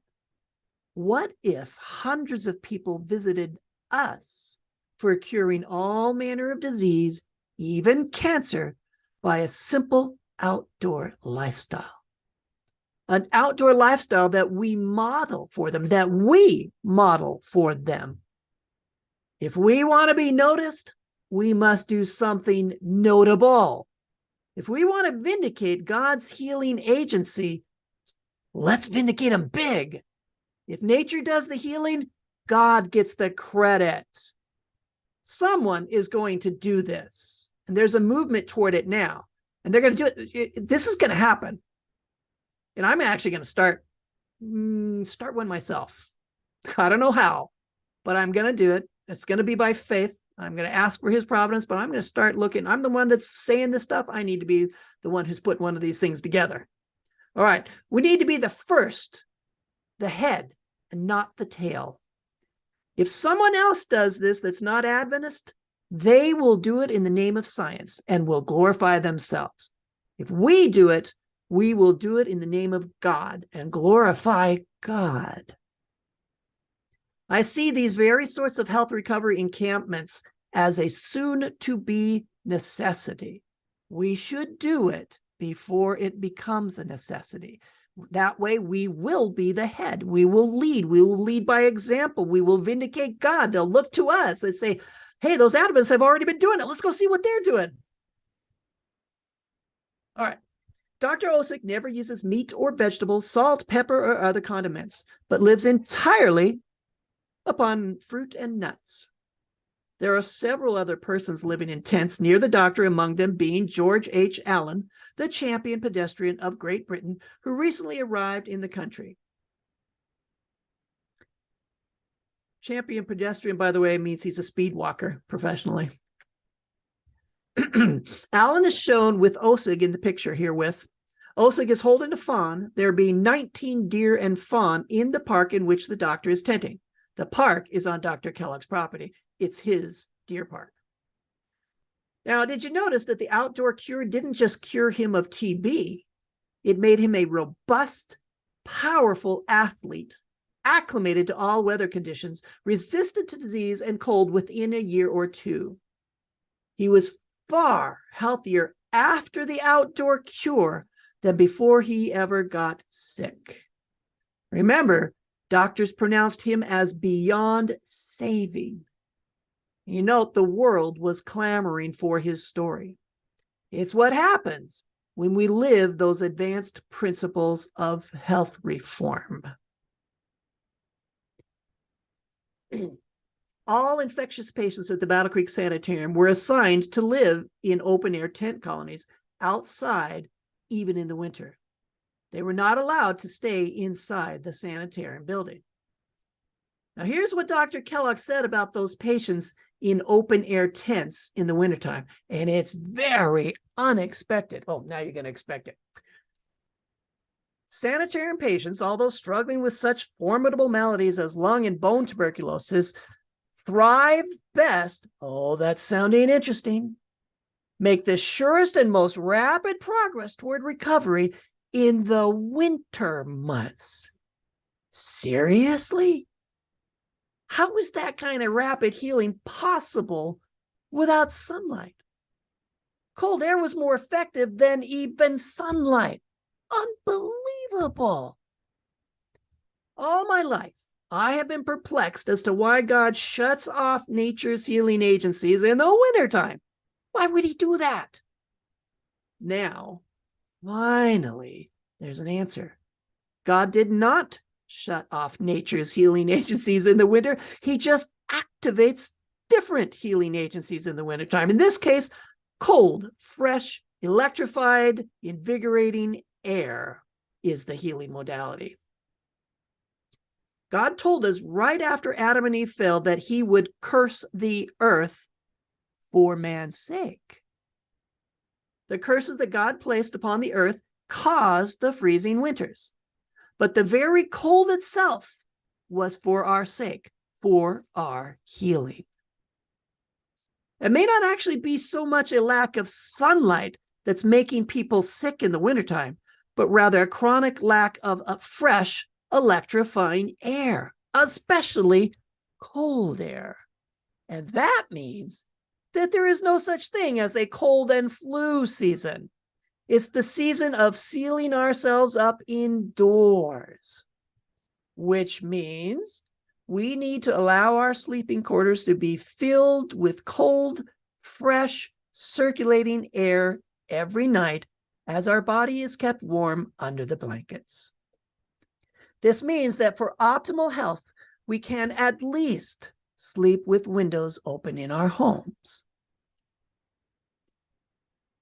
What if hundreds of people visited us for curing all manner of disease, even cancer, by a simple outdoor lifestyle? An outdoor lifestyle that we model for them, If we want to be noticed, we must do something notable. If we want to vindicate God's healing agency, let's vindicate him big. If nature does the healing, God gets the credit. Someone is going to do this, and there's a movement toward it now, and they're going to do it. This is going to happen. And I'm actually going to start one myself. I don't know how, but I'm going to do it. It's going to be by faith. I'm going to ask for his providence, but I'm going to start looking. I'm the one that's saying this stuff. I need to be the one who's put one of these things together. All right. We need to be the first, the head, and not the tail. If someone else does this that's not Adventist, they will do it in the name of science and will glorify themselves. If we do it, we will do it in the name of God and glorify God. I see these very sorts of health recovery encampments as a soon-to-be necessity. We should do it before it becomes a necessity. That way, we will be the head. We will lead. We will lead by example. We will vindicate God. They'll look to us. They say, hey, those Adventists have already been doing it. Let's go see what they're doing. All right. Dr. Osick never uses meat or vegetables, salt, pepper, or other condiments, but lives entirely upon fruit and nuts. There are several other persons living in tents near the doctor, among them being George H. Allen, the champion pedestrian of Great Britain, who recently arrived in the country. Champion pedestrian, by the way, means he's a speed walker professionally. Allen is shown with Osig in the picture herewith. Osig is holding a fawn, there being 19 deer and fawn in the park in which the doctor is tenting. The park is on Dr. Kellogg's property. It's his deer park. Now, did you notice that the outdoor cure didn't just cure him of TB? It made him a robust, powerful athlete, acclimated to all weather conditions, resistant to disease and cold within a year or two. He was far healthier after the outdoor cure than before he ever got sick. Remember, doctors pronounced him as beyond saving. You note the world was clamoring for his story. It's what happens when we live those advanced principles of health reform. All infectious patients at the Battle Creek Sanitarium were assigned to live in open-air tent colonies outside, even in the winter. They were not allowed to stay inside the sanitarium building. Now, here's what Dr. Kellogg said about those patients in open-air tents in the wintertime, and it's very unexpected. Oh, now you're going to expect it. Sanitarium patients, although struggling with such formidable maladies as lung and bone tuberculosis, thrive best, oh, that's sounding interesting, make the surest and most rapid progress toward recovery in the winter months. Seriously? How is that kind of rapid healing possible without sunlight? Cold air was more effective than even sunlight. Unbelievable. All my life, I have been perplexed as to why God shuts off nature's healing agencies in the wintertime. Why would he do that? Now, finally, there's an answer. God did not shut off nature's healing agencies in the winter. He just activates different healing agencies in the wintertime. In this case, cold, fresh, electrified, invigorating air is the healing modality. God told us right after Adam and Eve fell that he would curse the earth for man's sake. The curses that God placed upon the earth caused the freezing winters. But the very cold itself was for our sake, for our healing. It may not actually be so much a lack of sunlight that's making people sick in the wintertime, but rather a chronic lack of a fresh, electrifying air, especially cold air. And that means that there is no such thing as a cold and flu season. It's the season of sealing ourselves up indoors, which means we need to allow our sleeping quarters to be filled with cold, fresh, circulating air every night as our body is kept warm under the blankets. This means that for optimal health, we can at least sleep with windows open in our homes.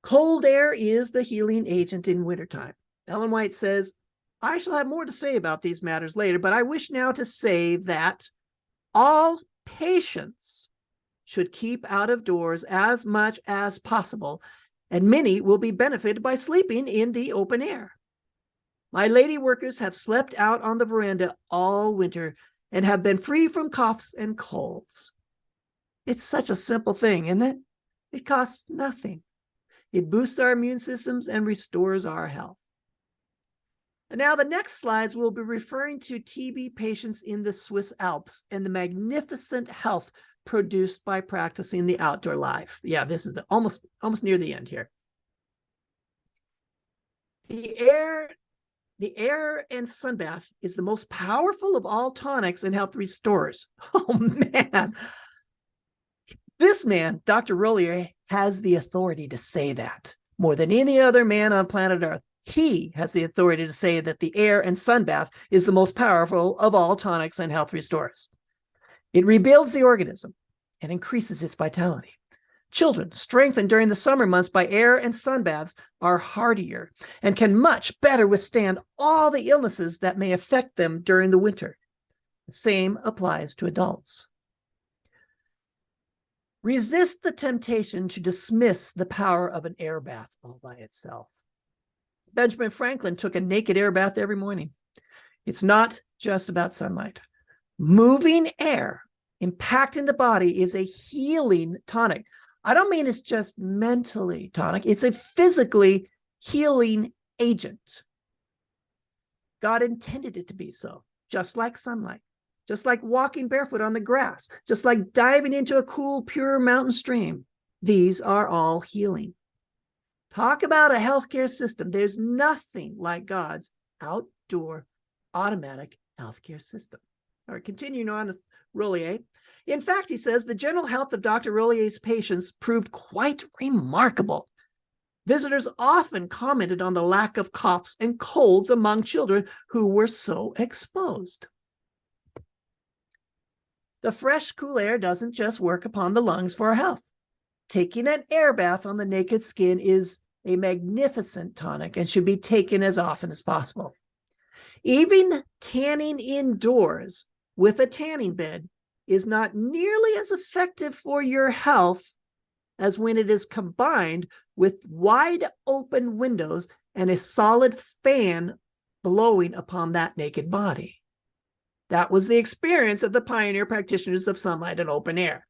Cold air is the healing agent in wintertime. Ellen White says, I shall have more to say about these matters later, but I wish now to say that all patients should keep out of doors as much as possible, and many will be benefited by sleeping in the open air. My lady workers have slept out on the veranda all winter and have been free from coughs and colds. It's such a simple thing, isn't it? It costs nothing. It boosts our immune systems and restores our health. And now the next slides will be referring to TB patients in the Swiss Alps and the magnificent health produced by practicing the outdoor life. Yeah, this is almost near the end here. The air and sunbath is the most powerful of all tonics and health restorers. Oh man. This man, Dr. Rollier, has the authority to say that more than any other man on planet Earth. He has the authority to say that the air and sunbath is the most powerful of all tonics and health restorers. It rebuilds the organism and increases its vitality. Children strengthened during the summer months by air and sunbaths are hardier and can much better withstand all the illnesses that may affect them during the winter. The same applies to adults. Resist the temptation to dismiss the power of an air bath all by itself. Benjamin Franklin took a naked air bath every morning. It's not just about sunlight. Moving air, impacting the body, is a healing tonic. I don't mean it's just mentally tonic. It's a physically healing agent. God intended it to be so, just like sunlight, just like walking barefoot on the grass, just like diving into a cool, pure mountain stream. These are all healing. Talk about a healthcare system. There's nothing like God's outdoor automatic healthcare system. All right, continuing on with Rollier. In fact, he says, the general health of Dr. Rollier's patients proved quite remarkable. Visitors often commented on the lack of coughs and colds among children who were so exposed. The fresh, cool air doesn't just work upon the lungs for our health. Taking an air bath on the naked skin is a magnificent tonic and should be taken as often as possible. Even tanning indoors with a tanning bed is not nearly as effective for your health as when it is combined with wide open windows and a solid fan blowing upon that naked body. That was the experience of the pioneer practitioners of sunlight and open air.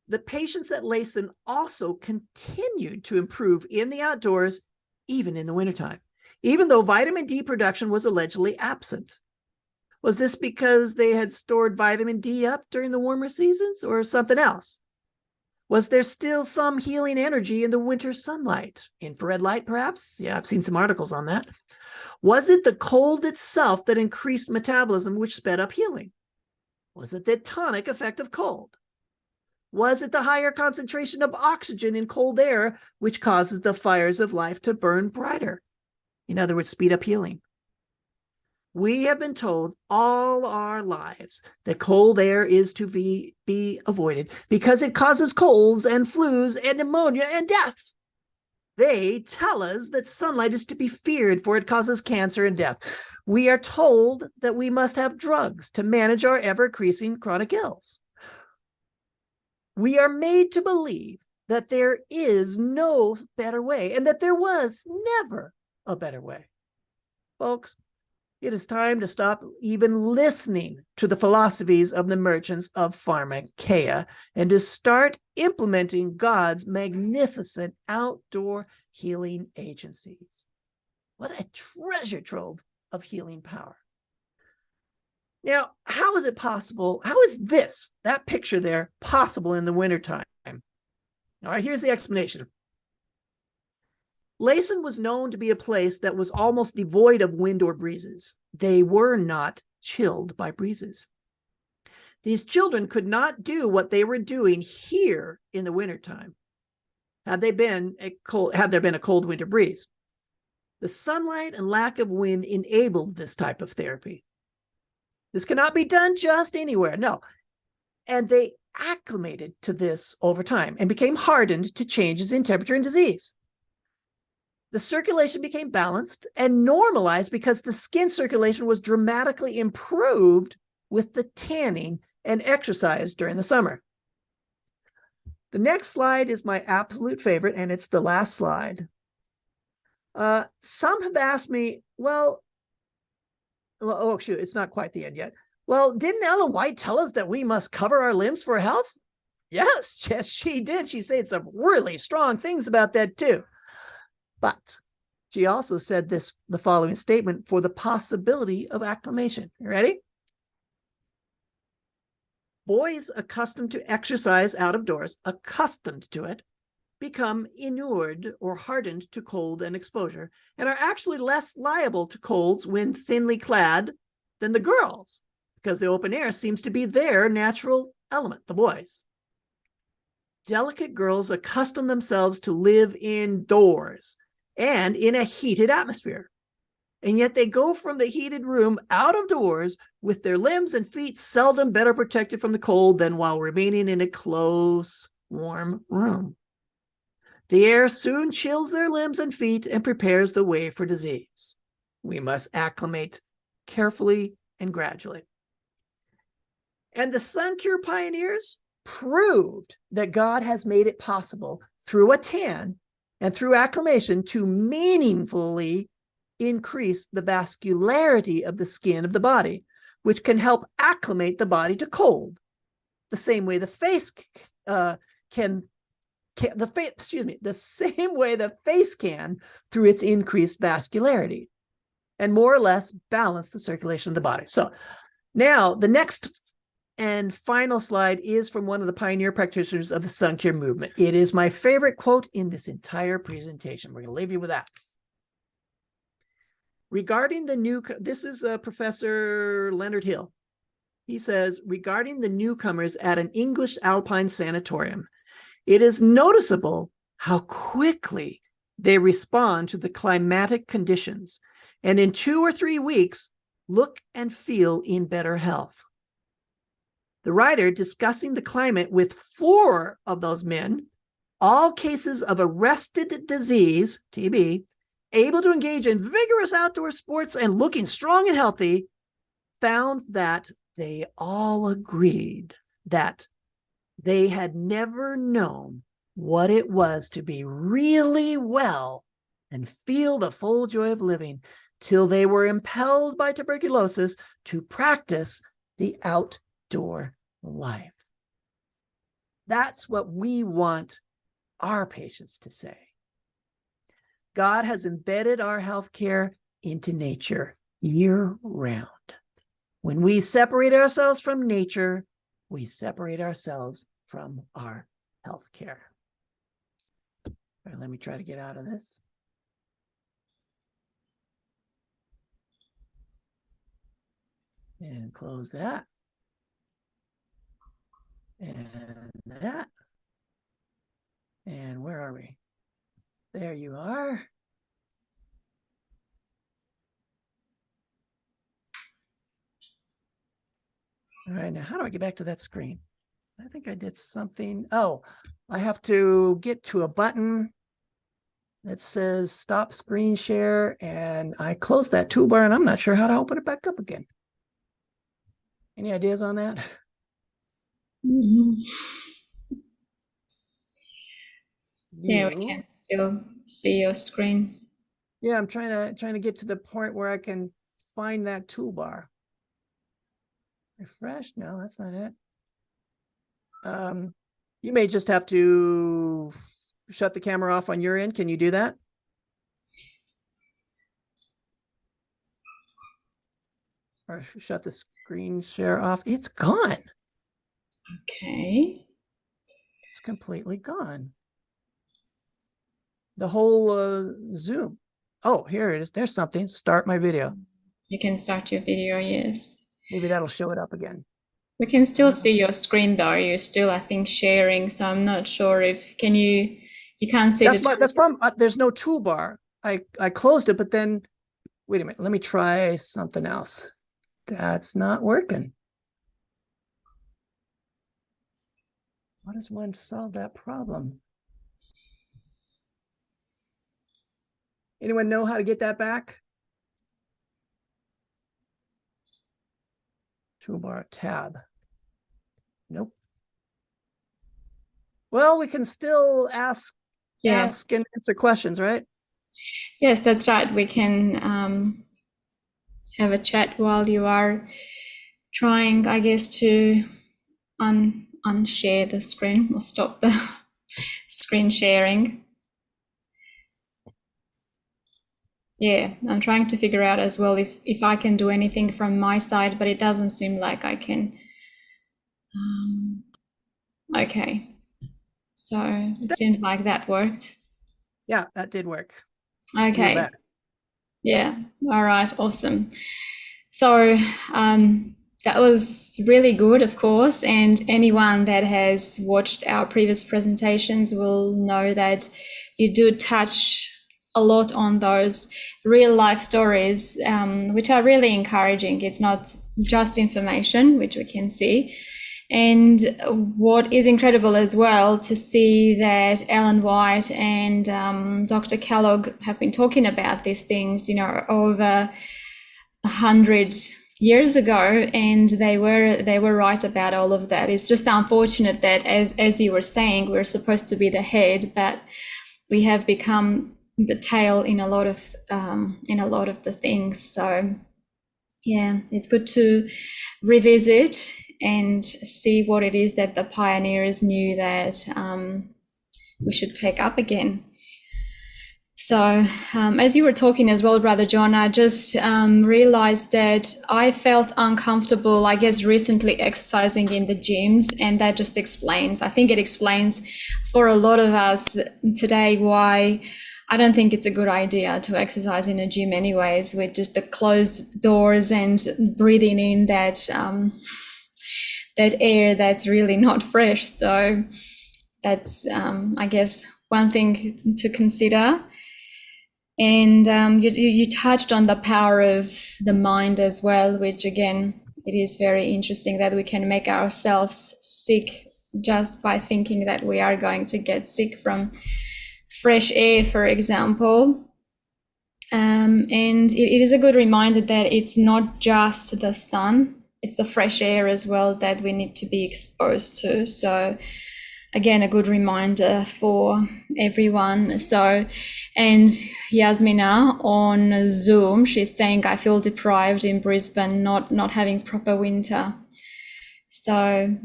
The patients at Layson also continued to improve in the outdoors, even in the wintertime, even though vitamin D production was allegedly absent. Was this because they had stored vitamin D up during the warmer seasons or something else? Was there still some healing energy in the winter sunlight? Infrared light, perhaps? Yeah, I've seen some articles on that. Was it the cold itself that increased metabolism, which sped up healing? Was it the tonic effect of cold? Was it the higher concentration of oxygen in cold air which causes the fires of life to burn brighter? In other words, speed up healing. We have been told all our lives that cold air is to be avoided because it causes colds and flus and pneumonia and death. They tell us that sunlight is to be feared, for it causes cancer and death. We are told that we must have drugs to manage our ever-increasing chronic ills. We are made to believe that there is no better way and that there was never a better way. Folks, it is time to stop even listening to the philosophies of the merchants of pharmakeia and to start implementing God's magnificent outdoor healing agencies. What a treasure trove of healing power. Now, how is it possible? How is that picture there, possible in the wintertime? All right, here's the explanation. Laysan was known to be a place that was almost devoid of wind or breezes. They were not chilled by breezes. These children could not do what they were doing here in the wintertime had there been a cold winter breeze. The sunlight and lack of wind enabled this type of therapy. This cannot be done just anywhere, no. And they acclimated to this over time and became hardened to changes in temperature and disease. The circulation became balanced and normalized because the skin circulation was dramatically improved with the tanning and exercise during the summer. The next slide is my absolute favorite, and it's the last slide. Some have asked me, oh, shoot, it's not quite the end yet. Well, didn't Ellen White tell us that we must cover our limbs for health? Yes, she did. She said some really strong things about that too. But she also said the following statement for the possibility of acclimation. You ready? Boys accustomed to exercise out of doors, accustomed to it, become inured or hardened to cold and exposure, and are actually less liable to colds when thinly clad than the girls, because the open air seems to be their natural element, the boys. Delicate girls accustom themselves to live indoors and in a heated atmosphere. And yet they go from the heated room out of doors with their limbs and feet seldom better protected from the cold than while remaining in a close, warm room. The air soon chills their limbs and feet and prepares the way for disease. We must acclimate carefully and gradually. And the sun cure pioneers proved that God has made it possible through a tan and through acclimation to meaningfully increase the vascularity of the skin of the body, which can help acclimate the body to cold, the same way the face the same way the face can through its increased vascularity, and more or less balance the circulation of the body. So now the next and final slide is from one of the pioneer practitioners of the sun cure movement. It is my favorite quote in this entire presentation. We're going to leave you with that. Regarding this is Professor Leonard Hill. He says, regarding the newcomers at an English alpine sanatorium, it is noticeable how quickly they respond to the climatic conditions, and in 2 or 3 weeks, look and feel in better health. The writer, discussing the climate with 4 of those men, all cases of arrested disease, TB, able to engage in vigorous outdoor sports and looking strong and healthy, found that they all agreed that they had never known what it was to be really well and feel the full joy of living till they were impelled by tuberculosis to practice the outdoor life. That's what we want our patients to say. God has embedded our healthcare into nature year-round. When we separate ourselves from nature, we separate ourselves from our healthcare. All right, let me try to get out of this. And close that. And that. And where are we? There you are. All right, now how do I get back to that screen? I think I did something. Oh, I have to get to a button that says stop screen share, and I closed that toolbar and I'm not sure how to open it back up again. Any ideas on that? Mm-hmm. Yeah, we can still see your screen. Yeah, I'm trying to get to the point where I can find that toolbar. Refresh? No, that's not it. You may just have to shut the camera off on your end. Can you do that? Or shut the screen share off. It's gone. Okay. It's completely gone. The whole Zoom. Oh, here it is. There's something. Start my video. You can start your video, yes. Maybe that'll show it up again. We can still see your screen though. You're still, I think, sharing. So I'm not sure if you can't see that's problem. There's no toolbar. I closed it, but then wait a minute. Let me try something else. That's not working. How does one solve that problem? Anyone know how to get that back? Toolbar tab. Nope. Well, we can still ask and answer questions, right? Yes, that's right. We can have a chat while you are trying, I guess, to unshare the screen or stop the screen sharing. Yeah, I'm trying to figure out as well if I can do anything from my side, but it doesn't seem like I can. Okay, so it seems like that worked. Yeah, that did work. Okay. Yeah. All right. Awesome. So that was really good, of course. And anyone that has watched our previous presentations will know that you do touch a lot on those real life stories, which are really encouraging. It's not just information, which we can see. And what is incredible as well to see that Ellen White and Dr. Kellogg have been talking about these things, over 100 years ago, and they were right about all of that. It's just unfortunate that, as you were saying, we're supposed to be the head, but we have become the tail in a lot of the things. So yeah, it's good to revisit and see what it is that the pioneers knew that we should take up again. So as you were talking as well, Brother John, I just realized that I felt uncomfortable, I guess, recently exercising in the gyms, and that just explains, I think it explains for a lot of us today why I don't think it's a good idea to exercise in a gym anyways, with just the closed doors and breathing in that air that's really not fresh. So that's, I guess, one thing to consider. And you touched on the power of the mind as well, which again, it is very interesting that we can make ourselves sick just by thinking that we are going to get sick from fresh air, for example. And it is a good reminder that it's not just the sun, it's the fresh air as well that we need to be exposed to. So again, a good reminder for everyone. So, and Yasmina on Zoom, she's saying, I feel deprived in Brisbane, not having proper winter. So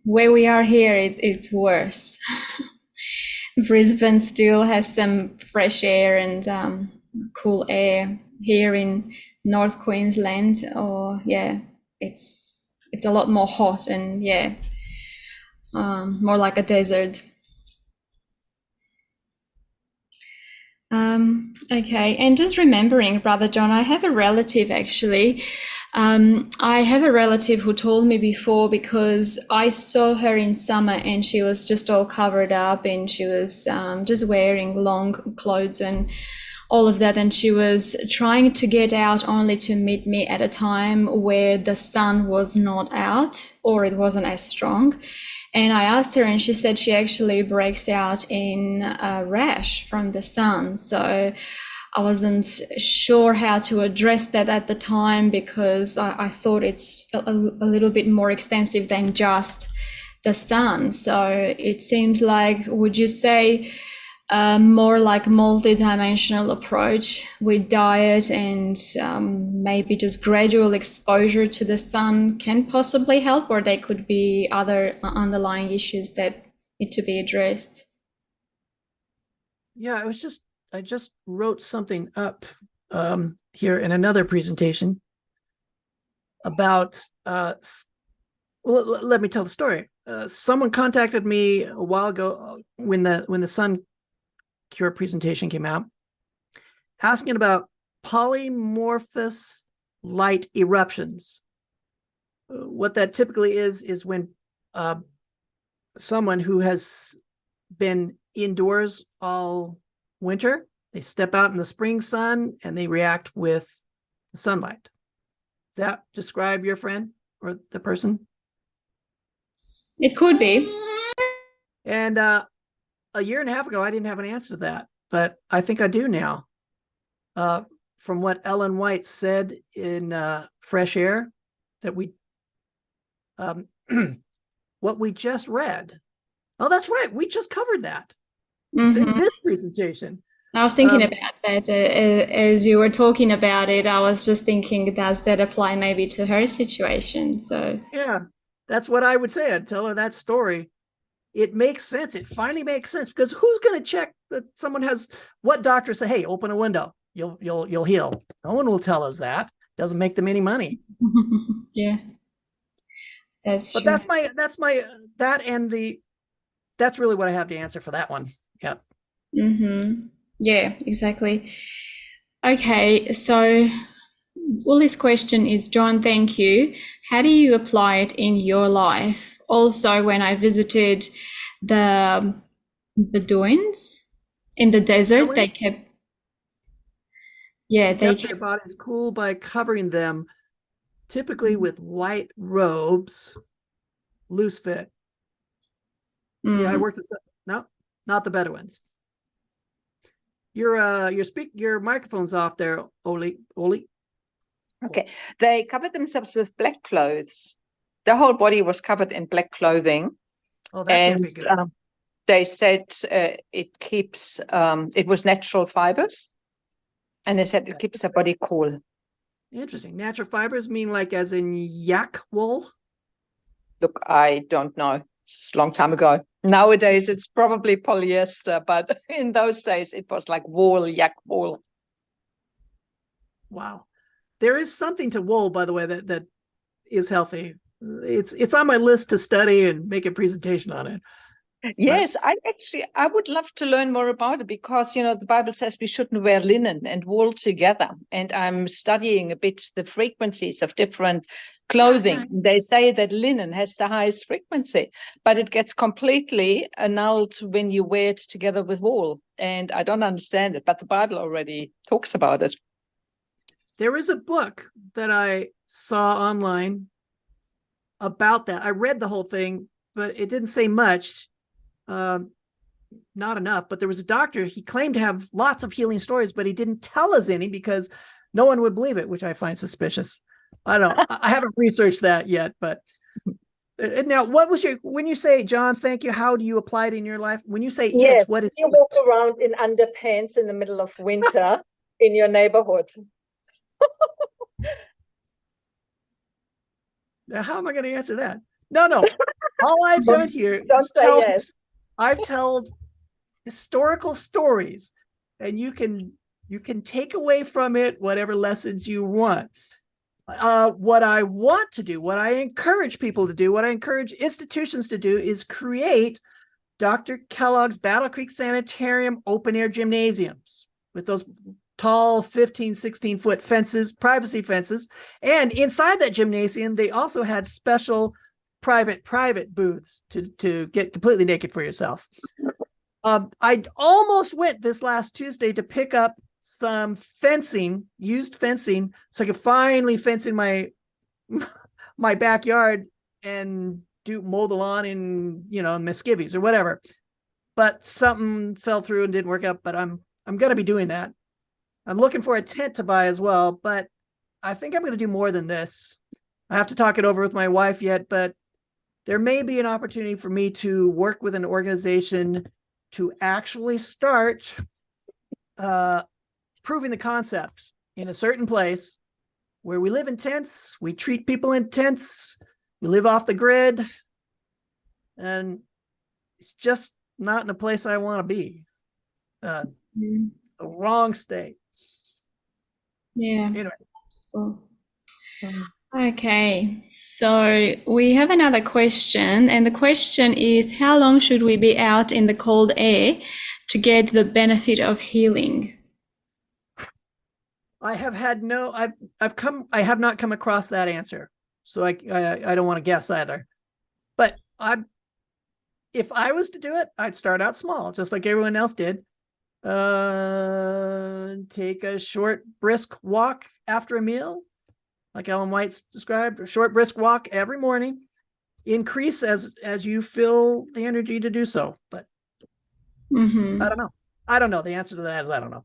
where we are here, it's worse. Brisbane still has some fresh air and cool air. Here in North Queensland, it's a lot more hot and more like a desert. Okay, and just remembering, Brother John, I have a relative actually. I have a relative who told me before, because I saw her in summer and she was just all covered up and she was just wearing long clothes and all of that. And she was trying to get out only to meet me at a time where the sun was not out or it wasn't as strong. And I asked her, and she said she actually breaks out in a rash from the sun. So I wasn't sure how to address that at the time, because I thought it's a little bit more extensive than just the sun. So it seems like, would you say, more like multi-dimensional approach with diet and maybe just gradual exposure to the sun can possibly help, or there could be other underlying issues that need to be addressed? Yeah, I just wrote something up here in another presentation about well, let me tell the story. Someone contacted me a while ago when the sun cure presentation came out, asking about polymorphous light eruptions. What that typically is when someone who has been indoors all winter, they step out in the spring sun and they react with the sunlight. Does that describe your friend or the person? It could be. And a year and a half ago, I didn't have an answer to that, but I think I do now. From what Ellen White said in Fresh Air, that what we just read. Oh, that's right. We just covered that. It's in this presentation. I was thinking about that as you were talking about it. I was just thinking, does that apply maybe to her situation? So yeah, that's what I would say. I'd tell her that story. It makes sense. It finally makes sense, because who's going to check that someone has, what doctor say, hey, open a window, you'll heal? No one will tell us that. Doesn't make them any money. yeah, that's but true. That's really what I have to answer for that one. Yeah. Yeah, exactly. Okay, so well, this question is, John, thank you. How do you apply it in your life? Also, when I visited the Bedouins in the desert, they kept their bodies cool by covering them, typically with white robes, loose fit. Yeah, I worked with no, not the Bedouins. Your microphone's off there, Oli. Okay, they covered themselves with black clothes. The whole body was covered in black clothing. Oh, that can't be good. They said it keeps, it was natural fibers, and they said it keeps the body cool. Interesting. Natural fibers mean like as in yak wool? Look, I don't know. It's a long time ago. Nowadays, it's probably polyester, but in those days, it was like wool, yak wool. Wow. There is something to wool, by the way, that is healthy. It's on my list to study and make a presentation on it. Yes, I would love to learn more about it, because, you know, the Bible says we shouldn't wear linen and wool together. And I'm studying a bit the frequencies of different clothing. Yeah. They say that linen has the highest frequency, but it gets completely annulled when you wear it together with wool. And I don't understand it, but the Bible already talks about it. There is a book that I saw online about that. I read the whole thing, but it didn't say much. Not enough, but there was a doctor, he claimed to have lots of healing stories, but he didn't tell us any because no one would believe it, which I find suspicious. I don't know. I haven't researched that yet, but now when you say, John, thank you, how do you apply it in your life? When you say yes, what is you walk around in underpants in the middle of winter in your neighborhood? Now, how am I going to answer that? No. All I've done here is I've told historical stories, and you can take away from it whatever lessons you want. What I want to do, what I encourage people to do, what I encourage institutions to do is create Dr. Kellogg's Battle Creek Sanitarium open air gymnasiums. with those tall 15, 16-foot fences, privacy fences. And inside that gymnasium, they also had special private booths to get completely naked for yourself. I almost went this last Tuesday to pick up some fencing, used fencing, so I could finally fence in my backyard and mow the lawn in, Mesquivies or whatever. But something fell through and didn't work out. But I'm going to be doing that. I'm looking for a tent to buy as well, but I think I'm going to do more than this. I have to talk it over with my wife yet, but there may be an opportunity for me to work with an organization to actually start proving the concept in a certain place where we live in tents, we treat people in tents, we live off the grid, and it's just not in a place I want to be. It's the wrong state. Yeah. Anyway. Cool. Okay, so we have another question, and the question is, how long should we be out in the cold air to get the benefit of healing? I have not come across that answer, so I don't want to guess either. But if I was to do it, I'd start out small, just like everyone else did. Take a short, brisk walk after a meal, like Ellen White's described, a short, brisk walk every morning. Increase as you feel the energy to do so. But I don't know. I don't know. The answer to that is I don't know.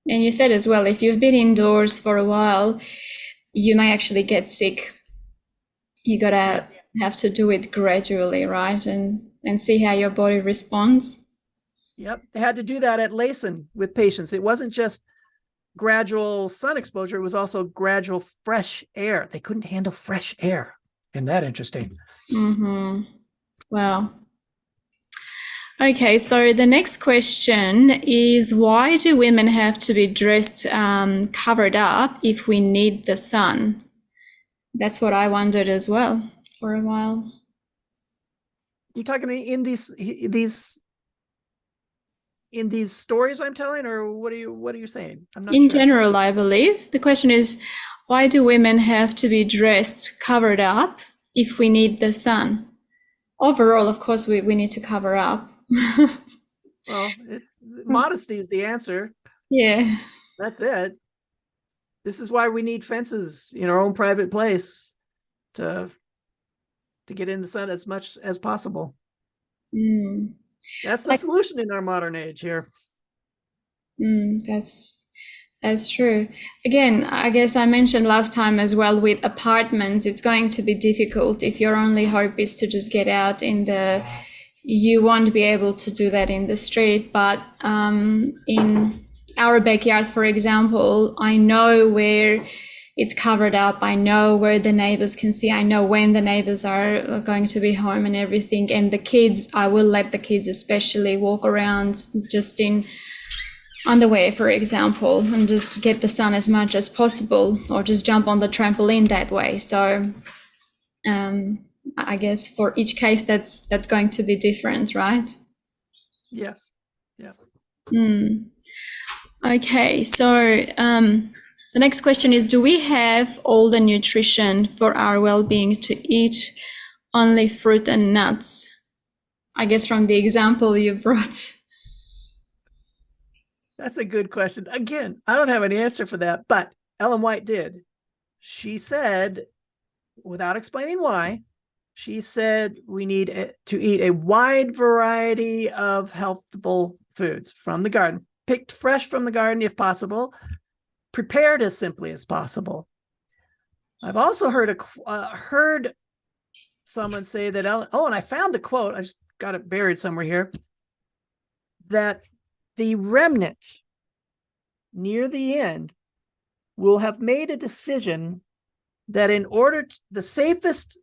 And you said as well, if you've been indoors for a while, you may actually get sick. You gotta have to do it gradually, right? And see how your body responds. Yep, they had to do that at Layson with patients. It wasn't just gradual sun exposure, it was also gradual fresh air. They couldn't handle fresh air. Isn't that interesting? Wow. Okay, so the next question is, why do women have to be dressed covered up if we need the sun? That's what I wondered as well for a while. You're talking in these stories I'm telling, or what are you saying? I'm not sure. In general, I believe the question is, why do women have to be dressed covered up if we need the sun? Overall, of course, we need to cover up. Well, modesty is the answer. Yeah. That's it. This is why we need fences in our own private place to get in the sun as much as possible. That's the solution in our modern age here. That's true. Again, I guess I mentioned last time as well, with apartments, it's going to be difficult if your only hope is to just get out you won't be able to do that in the street. But in our backyard, for example, I know where it's covered up. I know where the neighbors can see. I know when the neighbors are going to be home and everything. And the kids, I will let the kids especially walk around just in underwear, for example, and just get the sun as much as possible, or just jump on the trampoline that way. So I guess for each case that's going to be different, right? Yes. Yeah. Okay, so the next question is, do we have all the nutrition for our well-being to eat only fruit and nuts? I guess from the example you brought. That's a good question. Again, I don't have an answer for that, but Ellen White did. She said, without explaining why, she said we need to eat a wide variety of healthful foods from the garden, picked fresh from the garden if possible, prepared as simply as possible. I've also heard someone say that, and I found the quote, I just got it buried somewhere here, that the remnant near the end will have made a decision that in order to, the safest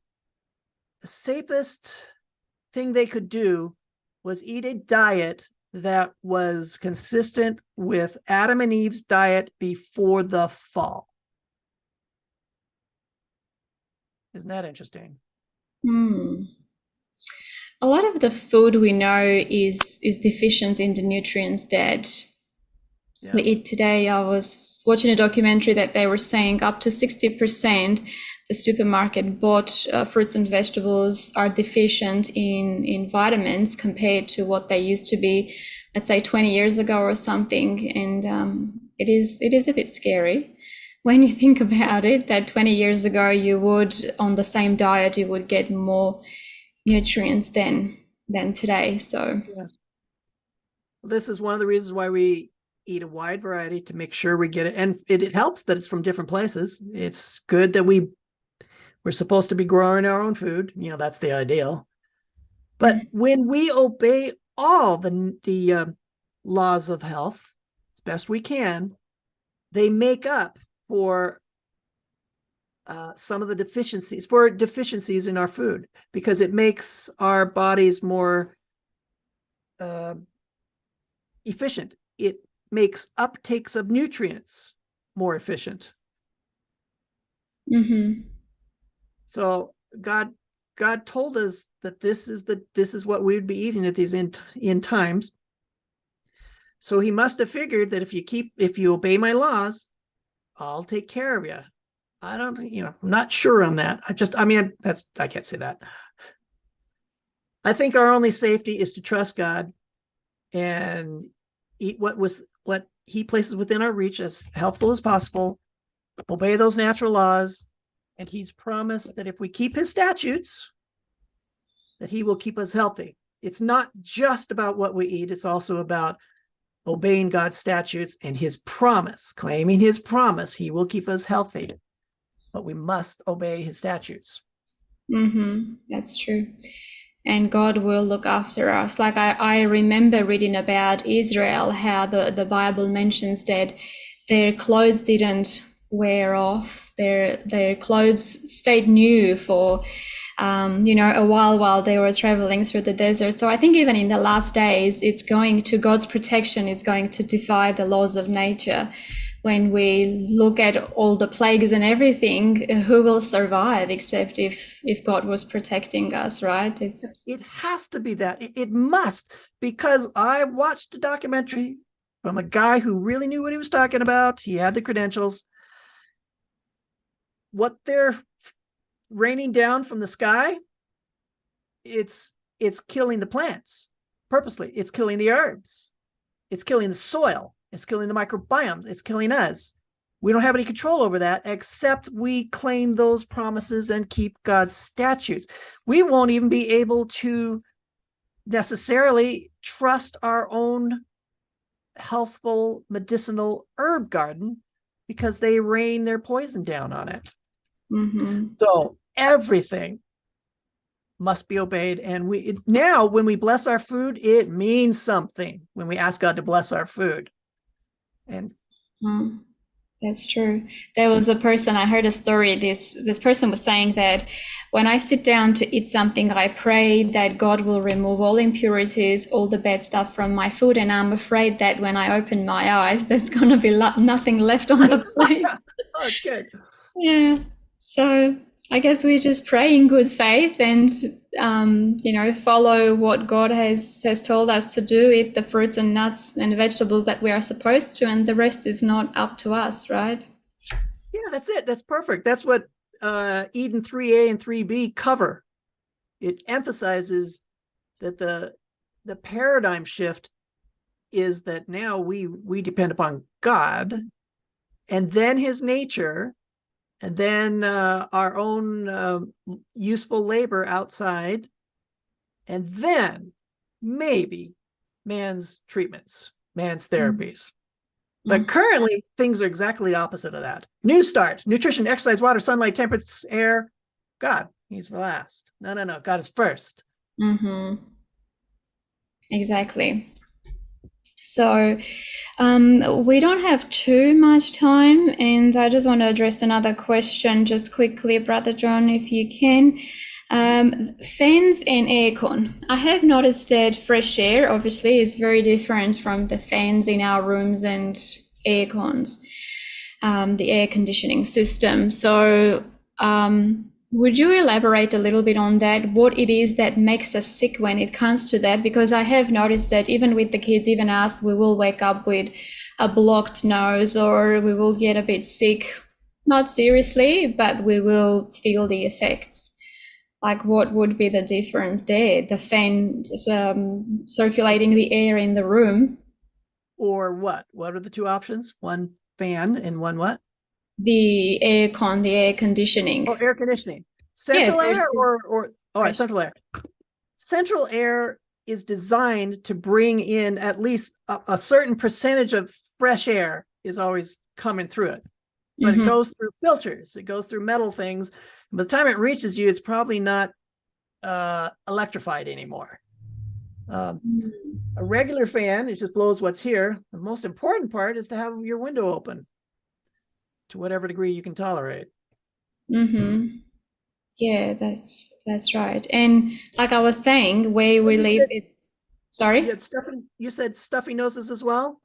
thing they could do was eat a diet that was consistent with Adam and Eve's diet before the fall. Isn't that interesting? A lot of the food we know is deficient in the nutrients that we eat today. I was watching a documentary that they were saying up to 60% the supermarket bought fruits and vegetables are deficient in vitamins compared to what they used to be, let's say 20 years ago or something. And it is a bit scary when you think about it, that 20 years ago you would, on the same diet, you would get more nutrients than today. So yes. Well, this is one of the reasons why we eat a wide variety, to make sure we get it. And it helps that it's from different places. It's good that we're supposed to be growing our own food. That's the ideal. But when we obey all the laws of health as best we can, they make up for some of the deficiencies in our food, because it makes our bodies more efficient. It makes uptakes of nutrients more efficient. So God told us that this is what we would be eating at these end times. So he must have figured that if you obey my laws, I'll take care of you. I'm not sure on that. I can't say that. I think our only safety is to trust God and eat what he places within our reach as helpful as possible, obey those natural laws. And he's promised that if we keep his statutes, that he will keep us healthy. It's not just about what we eat. It's also about obeying God's statutes and his promise, claiming his promise. He will keep us healthy, but we must obey his statutes. That's true. And God will look after us. Like I remember reading about Israel, how the Bible mentions that their clothes didn't wear off. Their clothes stayed new for a while they were traveling through the desert. So I think even in the last days, God's protection is going to defy the laws of nature. When we look at all the plagues and everything, who will survive except if God was protecting us, right? It has to be that. It must, because I watched a documentary from a guy who really knew what he was talking about. He had the credentials. What they're raining down from the sky, it's killing the plants purposely. It's killing the herbs. It's killing the soil. It's killing the microbiomes. It's killing us. We don't have any control over that, except we claim those promises and keep God's statutes. We won't even be able to necessarily trust our own healthful medicinal herb garden, because they rain their poison down on it. So everything must be obeyed. And now when we bless our food, it means something when we ask God to bless our food. And that's true. There was a person, I heard a story, this person was saying that when I sit down to eat something, I pray that God will remove all impurities, all the bad stuff from my food, and I'm afraid that when I open my eyes, there's going to be nothing left on the plate. Okay. Yeah. So I guess we just pray in good faith and, follow what God has told us to do, eat the fruits and nuts and vegetables that we are supposed to, and the rest is not up to us, right? Yeah, that's it. That's perfect. That's what Eden 3A and 3B cover. It emphasizes that the paradigm shift is that now we depend upon God, and then his nature, and then our own useful labor outside, and then maybe man's treatments, man's therapies. But currently, things are exactly the opposite of that. New start: nutrition, exercise, water, sunlight, temperance, air. God, he's last. No. God is first. Exactly. So we don't have too much time, and I just want to address another question just quickly, Brother John, if you can. Fans and aircon. I have noticed that fresh air obviously is very different from the fans in our rooms and aircons, the air conditioning system. So Would you elaborate a little bit on that? What it is that makes us sick when it comes to that? Because I have noticed that even with the kids, even us, we will wake up with a blocked nose, or we will get a bit sick. Not seriously, but we will feel the effects. Like, what would be the difference there? The fan circulating the air in the room. Or what? What are the two options? One fan and one what? The aircon, the air conditioning. Oh, air conditioning. Yeah, Central air or all right, central air. Central air is designed to bring in at least a certain percentage of fresh air is always coming through it. But it goes through filters, it goes through metal things. And by the time it reaches you, it's probably not electrified anymore. A regular fan, it just blows what's here. The most important part is to have your window open to whatever degree you can tolerate. Yeah, that's right. And like I was saying, where we live, it's sorry. You said stuffy noses as well.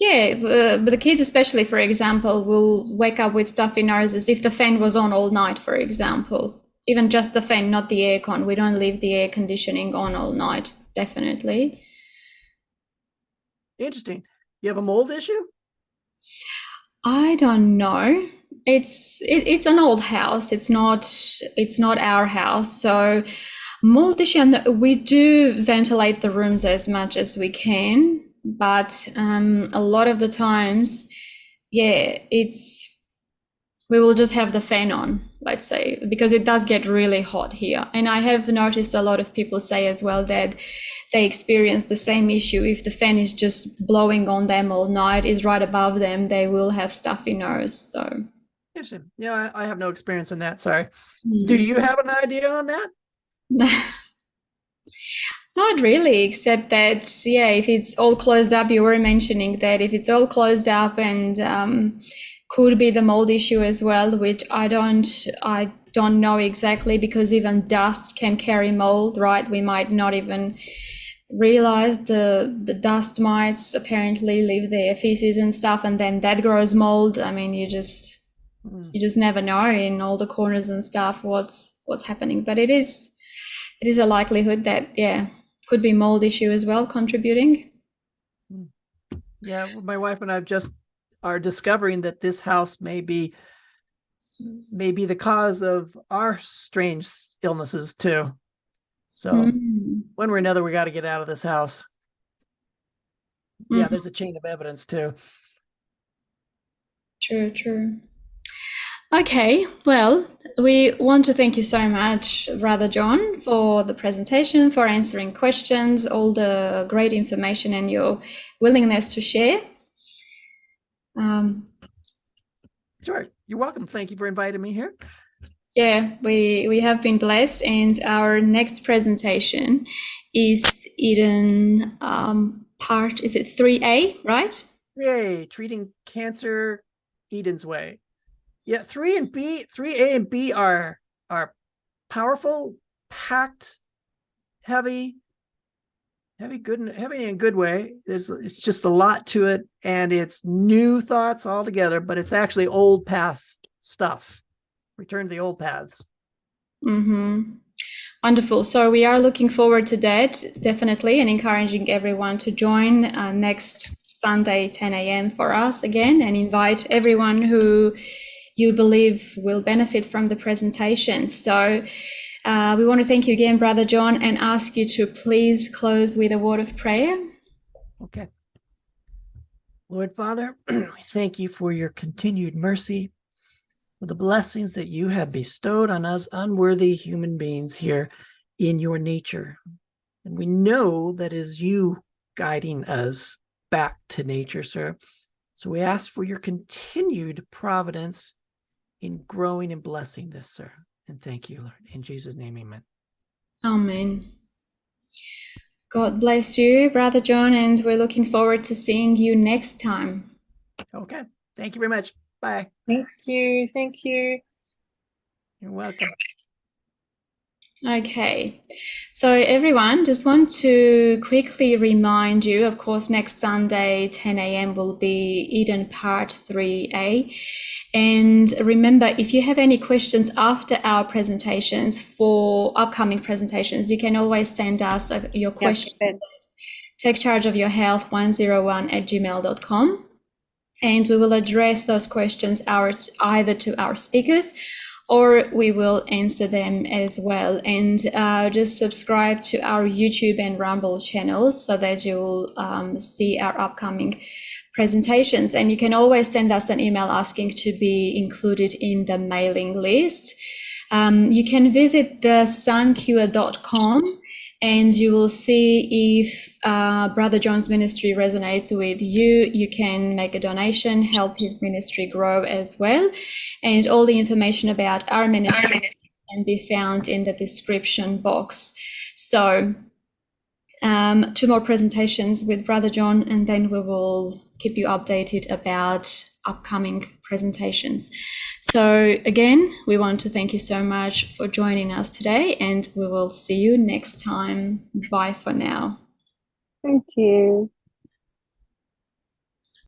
Yeah, but the kids, especially, for example, will wake up with stuffy noses if the fan was on all night, for example. Even just the fan, not the aircon. We don't leave the air conditioning on all night, definitely. Interesting. You have a mold issue? I don't know. It's an old house. It's not our house. So mold issue, we do ventilate the rooms as much as we can. But a lot of the times, yeah, we will just have the fan on, let's say, because it does get really hot here. And I have noticed a lot of people say as well that they experience the same issue. If the fan is just blowing on them all night, is right above them, they will have stuffy nose. So, yeah, I have no experience in that. Sorry. Do you have an idea on that? Not really, except that, yeah, if it's all closed up, you were mentioning that if it's all closed up and could be the mold issue as well, which I don't know exactly, because even dust can carry mold, right? We might not even realize the dust mites apparently leave their feces and stuff, and then that grows mold. I mean, you just never know in all the corners and stuff what's happening. But it is a likelihood that, yeah, could be mold issue as well contributing. Yeah, my wife and I just are discovering that this house may be the cause of our strange illnesses too. So one way or another, we got to get out of this house. Yeah, there's a chain of evidence too. True. Okay, well, we want to thank you so much, Brother John, for the presentation, for answering questions, all the great information and your willingness to share. Sure, you're welcome. Thank you for inviting me here. Yeah, we have been blessed, and our next presentation is Eden is it 3A, right? 3A, treating cancer Eden's way. Yeah, 3A and B are powerful, packed, heavy in a good way. It's just a lot to it, and it's new thoughts altogether, but it's actually old path stuff. Return to the old paths. Wonderful. So we are looking forward to that, definitely, and encouraging everyone to join next Sunday, 10 a.m. for us again, and invite everyone who you believe will benefit from the presentation. So we want to thank you again, Brother John, and ask you to please close with a word of prayer. Okay. Lord Father, we thank you for your continued mercy, for the blessings that you have bestowed on us unworthy human beings here in your nature. And we know that it is you guiding us back to nature, sir. So we ask for your continued providence in growing and blessing this, sir. And thank you, Lord. In Jesus' name, amen. Amen. God bless you, Brother John, and we're looking forward to seeing you next time. Okay. Thank you very much. Bye. Thank you. You're welcome. Okay, so everyone, just want to quickly remind you, of course, next Sunday, 10 a.m. will be Eden Part 3A. And remember, if you have any questions after our presentations for upcoming presentations, you can always send us your questions at takechargeofyourhealth101@gmail.com. And we will address those questions either to our speakers or we will answer them as well. And just subscribe to our YouTube and Rumble channels so that you'll see our upcoming presentations. And you can always send us an email asking to be included in the mailing list. You can visit the suncure.com and you will see if Brother John's ministry resonates with you. You can make a donation, help his ministry grow as well. And all the information about our ministry can be found in the description box. So 2 more presentations with Brother John, and then we will keep you updated about upcoming presentations. So again, we want to thank you so much for joining us today, and we will see you next time. Bye for now. Thank you.